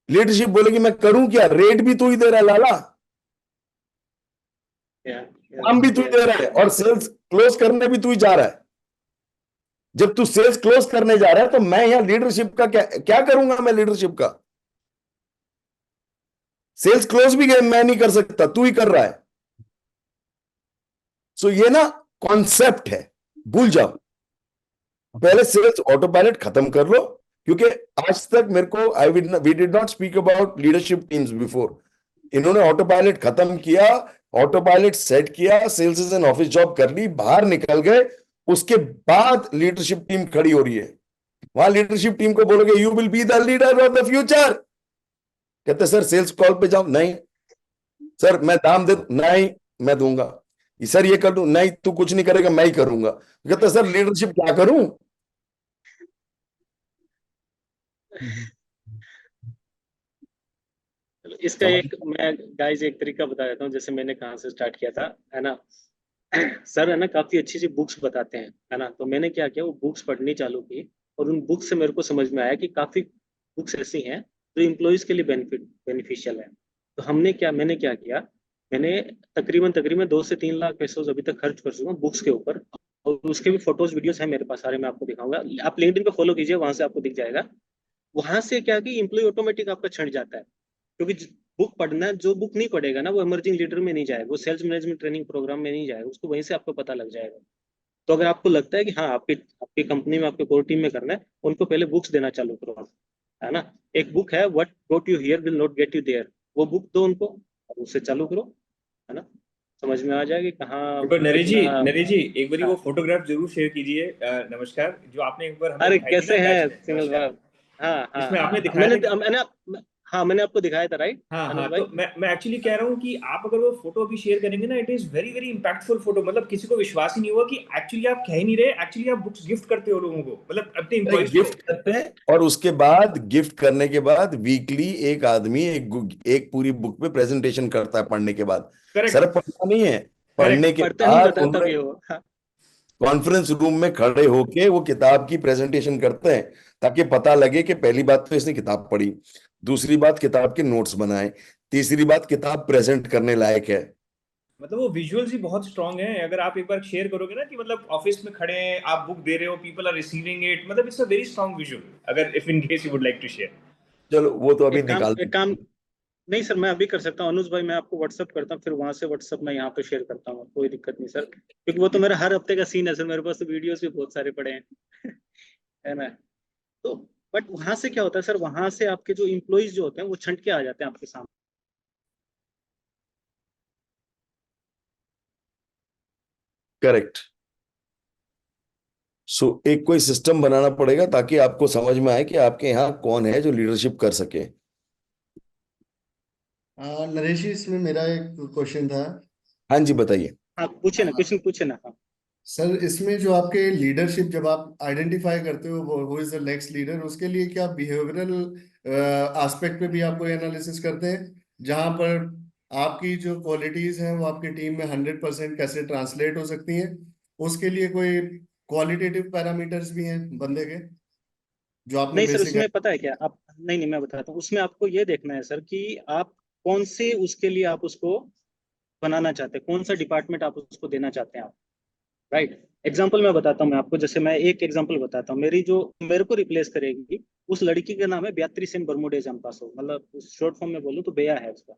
लीडरशिप बोलेगी मैं करूं क्या, रेट भी तू ही दे रहा है लाला, काम भी तू ही दे रहा है, और सेल्स क्लोज करने भी तू ही जा रहा है। जब तू सेल्स क्लोज करने जा रहा है तो मैं यहां लीडरशिप का क्या क्या करूंगा? मैं लीडरशिप का सेल्स क्लोज भी मैं नहीं कर सकता, तू ही कर रहा है। सो ये ना कॉन्सेप्ट है, भूल जाओ। पहले सेल्स ऑटो पायलट खत्म कर लो, क्योंकि आज तक मेरे को we did not speak about leadership teams before. इन्होंने ऑटो पायलट खत्म किया, ऑटो पायलट सेट किया, सेल्स एंड ऑफिस जॉब कर ली, बाहर निकल गए, उसके बाद लीडरशिप टीम खड़ी हो रही है। वहां लीडरशिप टीम को बोलोगे you will be the leader of the future, कहते सर सेल्स कॉल पे जाओ, नहीं सर मैं दाम दे, नहीं मैं दूंगा, सर ये कर दूं, नहीं तू कुछ नहीं करेगा मैं ही करूंगा, कहते सर लीडरशिप क्या करूं? चलो इसका एक मैं गाइस एक तरीका बता देता हूँ, जैसे मैंने कहाँ से स्टार्ट किया था, है ना। सर है ना काफी अच्छी सी बुक्स बताते हैं, है ना। तो मैंने क्या किया, वो बुक्स पढ़नी चालू की, और उन बुक्स से मेरे को समझ में आया कि काफी बुक्स ऐसी हैं जो इम्प्लॉयज के लिए बेनिफिशियल है। तो मैंने क्या किया, मैंने तकरीबन तकरीबन 2 से 3 लाख पैसे अभी तक खर्च कर चुका हूँ बुक्स के ऊपर, और उसके भी फोटोज वीडियोस हैं मेरे पास सारे, मैं आपको दिखाऊंगा। आप लिंक्डइन पे फॉलो कीजिए, वहां से आपको दिख जाएगा। वहां से क्या कि इम्प्लॉय ऑटोमेटिक आपका छंट जाता है, क्योंकि बुक पढ़ना, जो बुक नहीं पढ़ेगा ना वो इमर्जिंग लीडर में नहीं जाएगा, वो सेल्स मैनेजमेंट ट्रेनिंग प्रोग्राम में नहीं जाएगा, उसको वहीं से आपको पता लग जाएगा। तो अगर आपको लगता है कि हाँ आपकी आपकी कंपनी में आपके कोर टीम में करना है, उनको पहले बुक्स देना चालू करो आप, है ना। एक बुक है what got you here will not get you there, वो बुक दो उनको और उससे चालू करो, है ना। समझ में आ जाएगा कि कहाँ तो कितना। नरेश जी एक बार वो हाँ। फोटोग्राफ जरूर शेयर कीजिए। नमस्कार, जो आपने एक बार हमें अरे दिखाई थी ना कैसे बैच हैं में, सिंगल नमस्कार, बार। हाँ हाँ जिसमें आपने हाँ, दिखाया था कि मैंने आपको दिखाया था, राइट हाँ अनुज हाँ, भाई। तो मैं एक्चुअली कह रहा हूँ कि आप अगर वो फोटो अभी शेयर करेंगे ना, it is very very impactful photo. मतलब किसी को विश्वास ही नहीं हुआ कि एक्चुअली आप कह ही नहीं रहे, एक्चुअली आप बुक्स गिफ्ट करते हो लोगों को, मतलब अपने अरे एम्प्लॉइज को। गिफ्ट करते हैं, और उसके बाद गिफ्ट करने के बाद वीकली एक आदमी एक पूरी बुक पे प्रेजेंटेशन करता है पढ़ने के बाद। करेक्ट, सर पढ़ना नहीं है, करेक्ट। पढ़ने के पढ़ता नहीं, बाद बताता उन्होंने भी हो। हाँ। कॉन्फ्रेंस रूम में खड़े होके वो किताब की प्रेजेंटेशन करते हैं, ताकि पता लगे कि पहली बात तो इसने किताब पढ़ी, दूसरी बात किताब के नोट्स बनाए, तीसरी बात किताब प्रेजेंट करने लायक है। मतलब वो विजुअल्स ही बहुत स्ट्रांग है। अगर आप एक बार शेयर करोगे ना कि मतलब ऑफिस में खड़े हैं, आप बुक दे रहे हो, पीपल आर रिसीविंग इट, मतलब it's a very strong visual, अगर if in case you would like to share. चलो वो तो अभी निकाल एक काम नहीं सर, मैं अभी कर सकता हूँ अनुज भाई, मैं आपको व्हाट्सअप करता हूँ, फिर वहां से व्हाट्सअप में यहाँ पे शेयर करता हूँ, कोई दिक्कत नहीं सर, क्योंकि वो तो मेरा हर हफ्ते का सीन है सर, मेरे पास तो वीडियोस भी बहुत सारे पड़े हैं। है ना। तो बट वहां से क्या होता है सर, वहां से आपके जो इम्प्लॉइज जो होते हैं वो छंट के आ जाते हैं आपके सामने। करेक्ट। सो एक कोई सिस्टम बनाना पड़ेगा ताकि आपको समझ में आए कि आपके यहाँ कौन है जो लीडरशिप कर सके। नरेश जी, इसमें मेरा एक क्वेश्चन था। हाँ जी बताइए। हाँ पूछे ना, कुछ पूछे ना। हाँ। सर, इसमें जो आपके लीडरशिप जब आप आइडेंटिफाई करते हो वो इज द नेक्स्ट लीडर, उसके लिए क्या बिहेवियरल एस्पेक्ट पे भी आपको एनालिसिस करते हैं, जहां पर आपकी जो क्वालिटीज हैं वो आपकी टीम में 100% कैसे ट्रांसलेट हो सकती हैं? उसके लिए कोई क्वालिटेटिव पैरामीटर्स भी हैं बंदे के, जो आपने नहीं सर, बेसिक? उसमें पता है क्या आप, नहीं नहीं मैं बताता हूँ, उसमें आपको ये देखना है सर कि आप कौन से उसके लिए आप उसको बनाना चाहते हैं, कौन सा डिपार्टमेंट आप उसको देना चाहते हैं आप, राइट। एग्जाम्पल मैं बताता हूँ मैं आपको, जैसे मैं एक एग्जाम्पल बताता हूँ, मेरी जो मेरे को रिप्लेस करेगी उस लड़की का नाम है बेatrice सेन बर्मुडेज अम्पासो, मतलब शॉर्ट फॉर्म में बोलूँ तो बेया है उसका।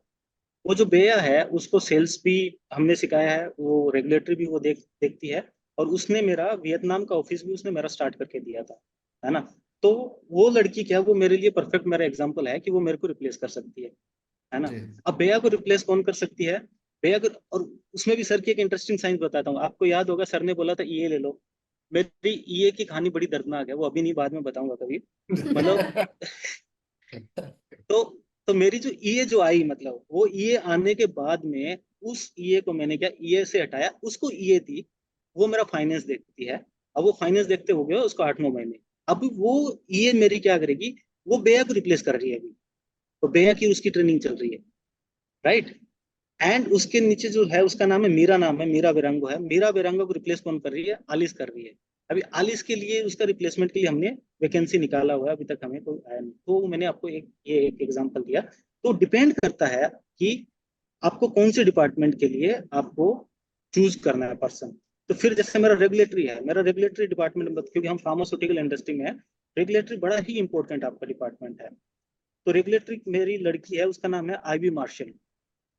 वो जो बेया है उसको सेल्स भी हमने सिखाया है, वो रेगुलेटरी भी वो देखती है, और उसने मेरा वियतनाम का ऑफिस भी उसने मेरा स्टार्ट करके दिया था, है ना। तो वो लड़की क्या, वो मेरे लिए परफेक्ट मेरा एग्जांपल है कि वो मेरे को रिप्लेस कर सकती है ना। जी। अब बेया को रिप्लेस कौन कर सकती है? बेया को, और उसमें भी सर की एक इंटरेस्टिंग साइंस बताता हूँ आपको। याद होगा सर ने बोला था ईए ले लो। मेरी ईए की कहानी बड़ी दर्दनाक है, वो अभी नहीं, बाद में बताऊंगा कभी। मतलब तो मेरी जो ईए जो आई, मतलब वो ईए आने के बाद में उस ईए को मैंने क्या, ईए से हटाया, उसको ईए थी, वो मेरा फाइनेंस देखती है। अब वो फाइनेंस देखते हो गया उसको 8-9 महीने। अब वो ईए मेरी क्या करेगी, वो बेया को रिप्लेस कर रही है अभी। तो बेया की उसकी ट्रेनिंग चल रही है, राइट। एंड उसके नीचे जो है उसका नाम है मीरा, नाम है मीरा विरांगो है। मीरा विरांगो को रिप्लेस कौन कर रही है? आलिस कर रही है। अभी आलिस के लिए, उसका रिप्लेसमेंट के लिए हमने वैकेंसी निकाला हुआ है, अभी तक हमें कोई आया नहीं। तो मैंने आपको एक एग्जांपल दिया। तो डिपेंड करता है कि आपको कौन से डिपार्टमेंट के लिए आपको चूज करना है पर्सन। तो फिर जैसे मेरा रेगुलेटरी है, मेरा रेगुलेटरी डिपार्टमेंट, क्योंकि हम फार्मास्यूटिकल इंडस्ट्री में है, रेगुलेटरी बड़ा ही इंपॉर्टेंट आपका डिपार्टमेंट है। तो रेगुलेटरी मेरी लड़की है, उसका नाम है आईबी मार्शल।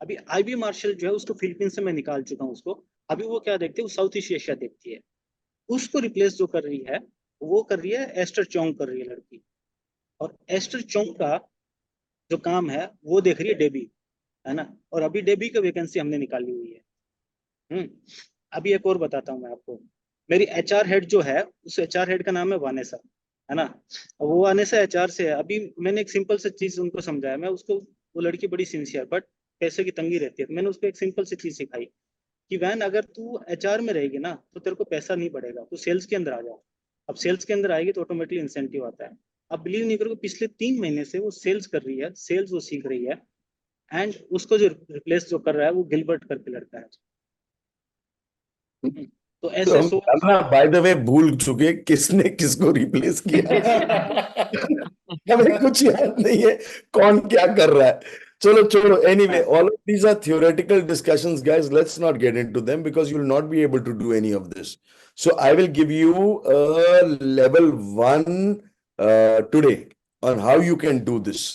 अभी आईबी मार्शल जो है उसको फिलीपींस से मैं निकाल चुका हूँ उसको। अभी वो क्या देखती है, वो साउथ ईस्ट एशिया देखती है। उसको रिप्लेस जो कर रही है, वो कर रही है एस्टर चोंग कर रही है लड़की। और एस्टर चोंग का जो काम है वो देख रही है डेबी, है ना। और अभी डेबी का वैकेंसी हमने निकाली हुई है। हम्म। अभी एक और बताता हूँ मैं आपको। मेरी एचआर हेड जो है, उस एचआर हेड का नाम है वानेसा, है ना। वो वानेसा एचआर से है। अभी मैंने एक सिंपल सी चीज उनको समझाया, मैं उसको, वो लड़की बड़ी सिंसियर बट पैसे की तंगी रहती है, तो मैंने उसको एक सिंपल सी चीज सिखाई कि वैन, अगर तू एचआर में रहेगी ना तो तेरे को पैसा नहीं बढ़ेगा, तू सेल्स के अंदर आ जा। अब सेल्स के अंदर आएगी तो ऑटोमेटिकली इंसेंटिव आता है। अब बिलीव नहीं करोगे, पिछले 3 महीने से वो सेल्स कर रही है, सेल्स वो सीख रही है। एंड उसको जो रिप्लेस जो कर रहा है वो गिलबर्ट करके लड़का है। तो तो ऐसे हम सो जानना बाय द वे भूल चुके किसने किसको रिप्लेस किया। हमें कुछ याद नहीं है कौन क्या कर रहा है। चलो चलो, anyway, all of these are theoretical discussions, guys. Let's not get into them because you'll not be able to do any of this. So I will give you a level 1 today on how you can do this.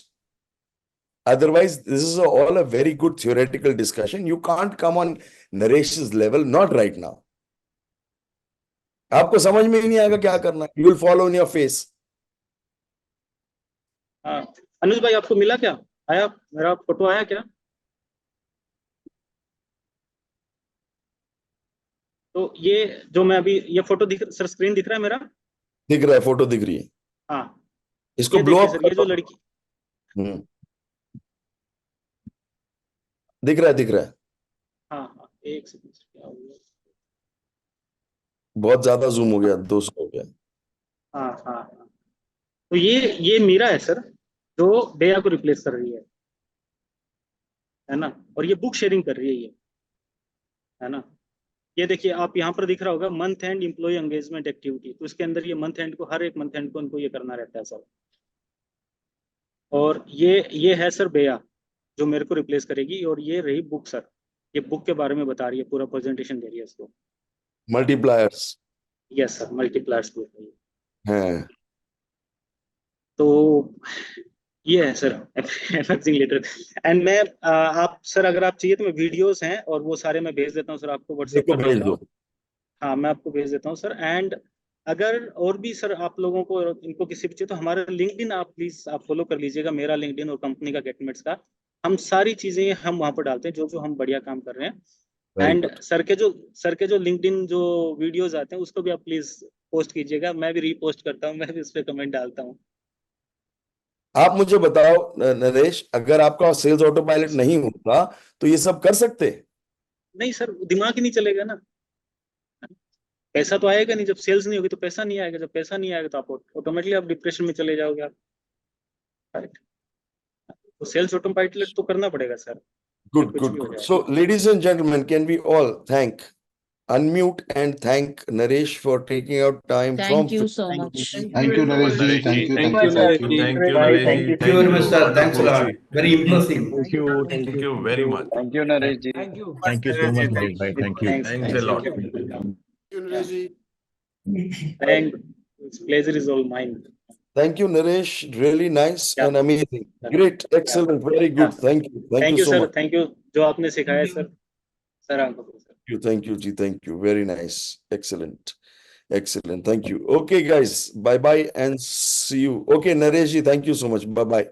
Otherwise, this is all a very good theoretical discussion. You can't come on Naresh's level, not right now. आपको समझ में ही नहीं आएगा क्या करना है। You will fall on your face. हाँ, अनुज भाई आपको मिला क्या? आया मेरा फोटो आया क्या? तो ये जो मैं अभी, ये फोटो दिख, सर स्क्रीन दिख रहा है मेरा? दिख रहा है, फोटो दिख रही है। हाँ, इसको ये ब्लो देखिए अप सर, कर ये जो दो। लड़की, दिख रहा है, दिख रहा है। हाँ हाँ, एक सेकंड क्या हो गया? बहुत ज्यादा जूम हो गया, 200 हो गया। हाँ हाँ हाँ। तो ये मीरा है सर, जो बेया को रिप्लेस कर रही है ना। और ये बुक शेयरिंग कर रही है ये, है ना। ये देखिए आप यहाँ पर दिख रहा होगा month end employee engagement activity, तो इसके अंदर ये मंथ एंड को, हर एक मंथ एंड को इनको ये करना रहता है सर। और ये है सर बेया, जो मेरे को रिप्लेस करेगी। और ये रही बुक सर, ये बुक के बारे में बता रही है, पूरा प्रेजेंटेशन दे रही है इसको। Multipliers yes sir, multipliers book है ये। हैं। तो ये है सर एमर्जिंग लीडर। एंड मैं आप सर, अगर आप चाहिए तो मैं वीडियोस हैं और वो सारे मैं भेज देता हूँ सर, आपको व्हाट्सएप देखो कर भेज देता दो। हूँ। हाँ, मैं आपको भेज देता हूँ सर। एंड अगर और भी सर आप लोगों को इनको किसी भी चाहिए तो हमारा लिंक्डइन आप प्लीज आप फॉलो कर लीजिएगा, मेरा लिंक्डइन और कंपनी का गेटमेट्स का। हम सारी चीजें हम वहाँ पर डालते हैं, जो जो हम बढ़िया काम कर रहे हैं। Very and good. सर के जो लिंक्डइन जो वीडियोज आते हैं उसको भी आप प्लीज पोस्ट कीजिएगा, मैं भी रीपोस्ट करता हूँ, मैं भी उस पर कमेंट डालता हूँ। आप मुझे बताओ नरेश, अगर आपका सेल्स ऑटो पायलट नहीं होता तो ये सब कर सकते? नहीं सर, दिमाग ही नहीं चलेगा ना। पैसा तो आएगा नहीं, जब सेल्स नहीं होगी तो पैसा नहीं आएगा, जब पैसा नहीं आएगा तो आप ऑटोमेटिकली आप डिप्रेशन में चले जाओगे आप, राइट। तो सेल्स ऑटो पायलट तो करना पड़ेगा सर, फिर Good, कुछ good, भी हो good. जाए। So, ladies and gentlemen, can we all unmute and thank Naresh for taking out time from Thank you so much. Thank you, Naresh ji. Thank you, thank you, thank you. Thank you, Naresh ji. Thank you very much, sir. Thanks a Wonderful. lot. Very impressive. Thank you. Thank you very much. Thank you, Naresh ji. Thank you so much, Naresh bhai. Thank you. Thanks, Thanks a lot. and its pleasure is all mine. Thank you, Naresh. Really nice Yeah. and amazing. Great, excellent, very good. Thank you. Thank thank you you so sir, much. Thank you जो आपने सिखाया sir, sir आपको sir. Thank you, Ji. Thank you. Very nice. Excellent. Excellent. Thank you. Okay, guys. Bye bye and see you. Okay, Naresh ji, thank you so much. Bye bye.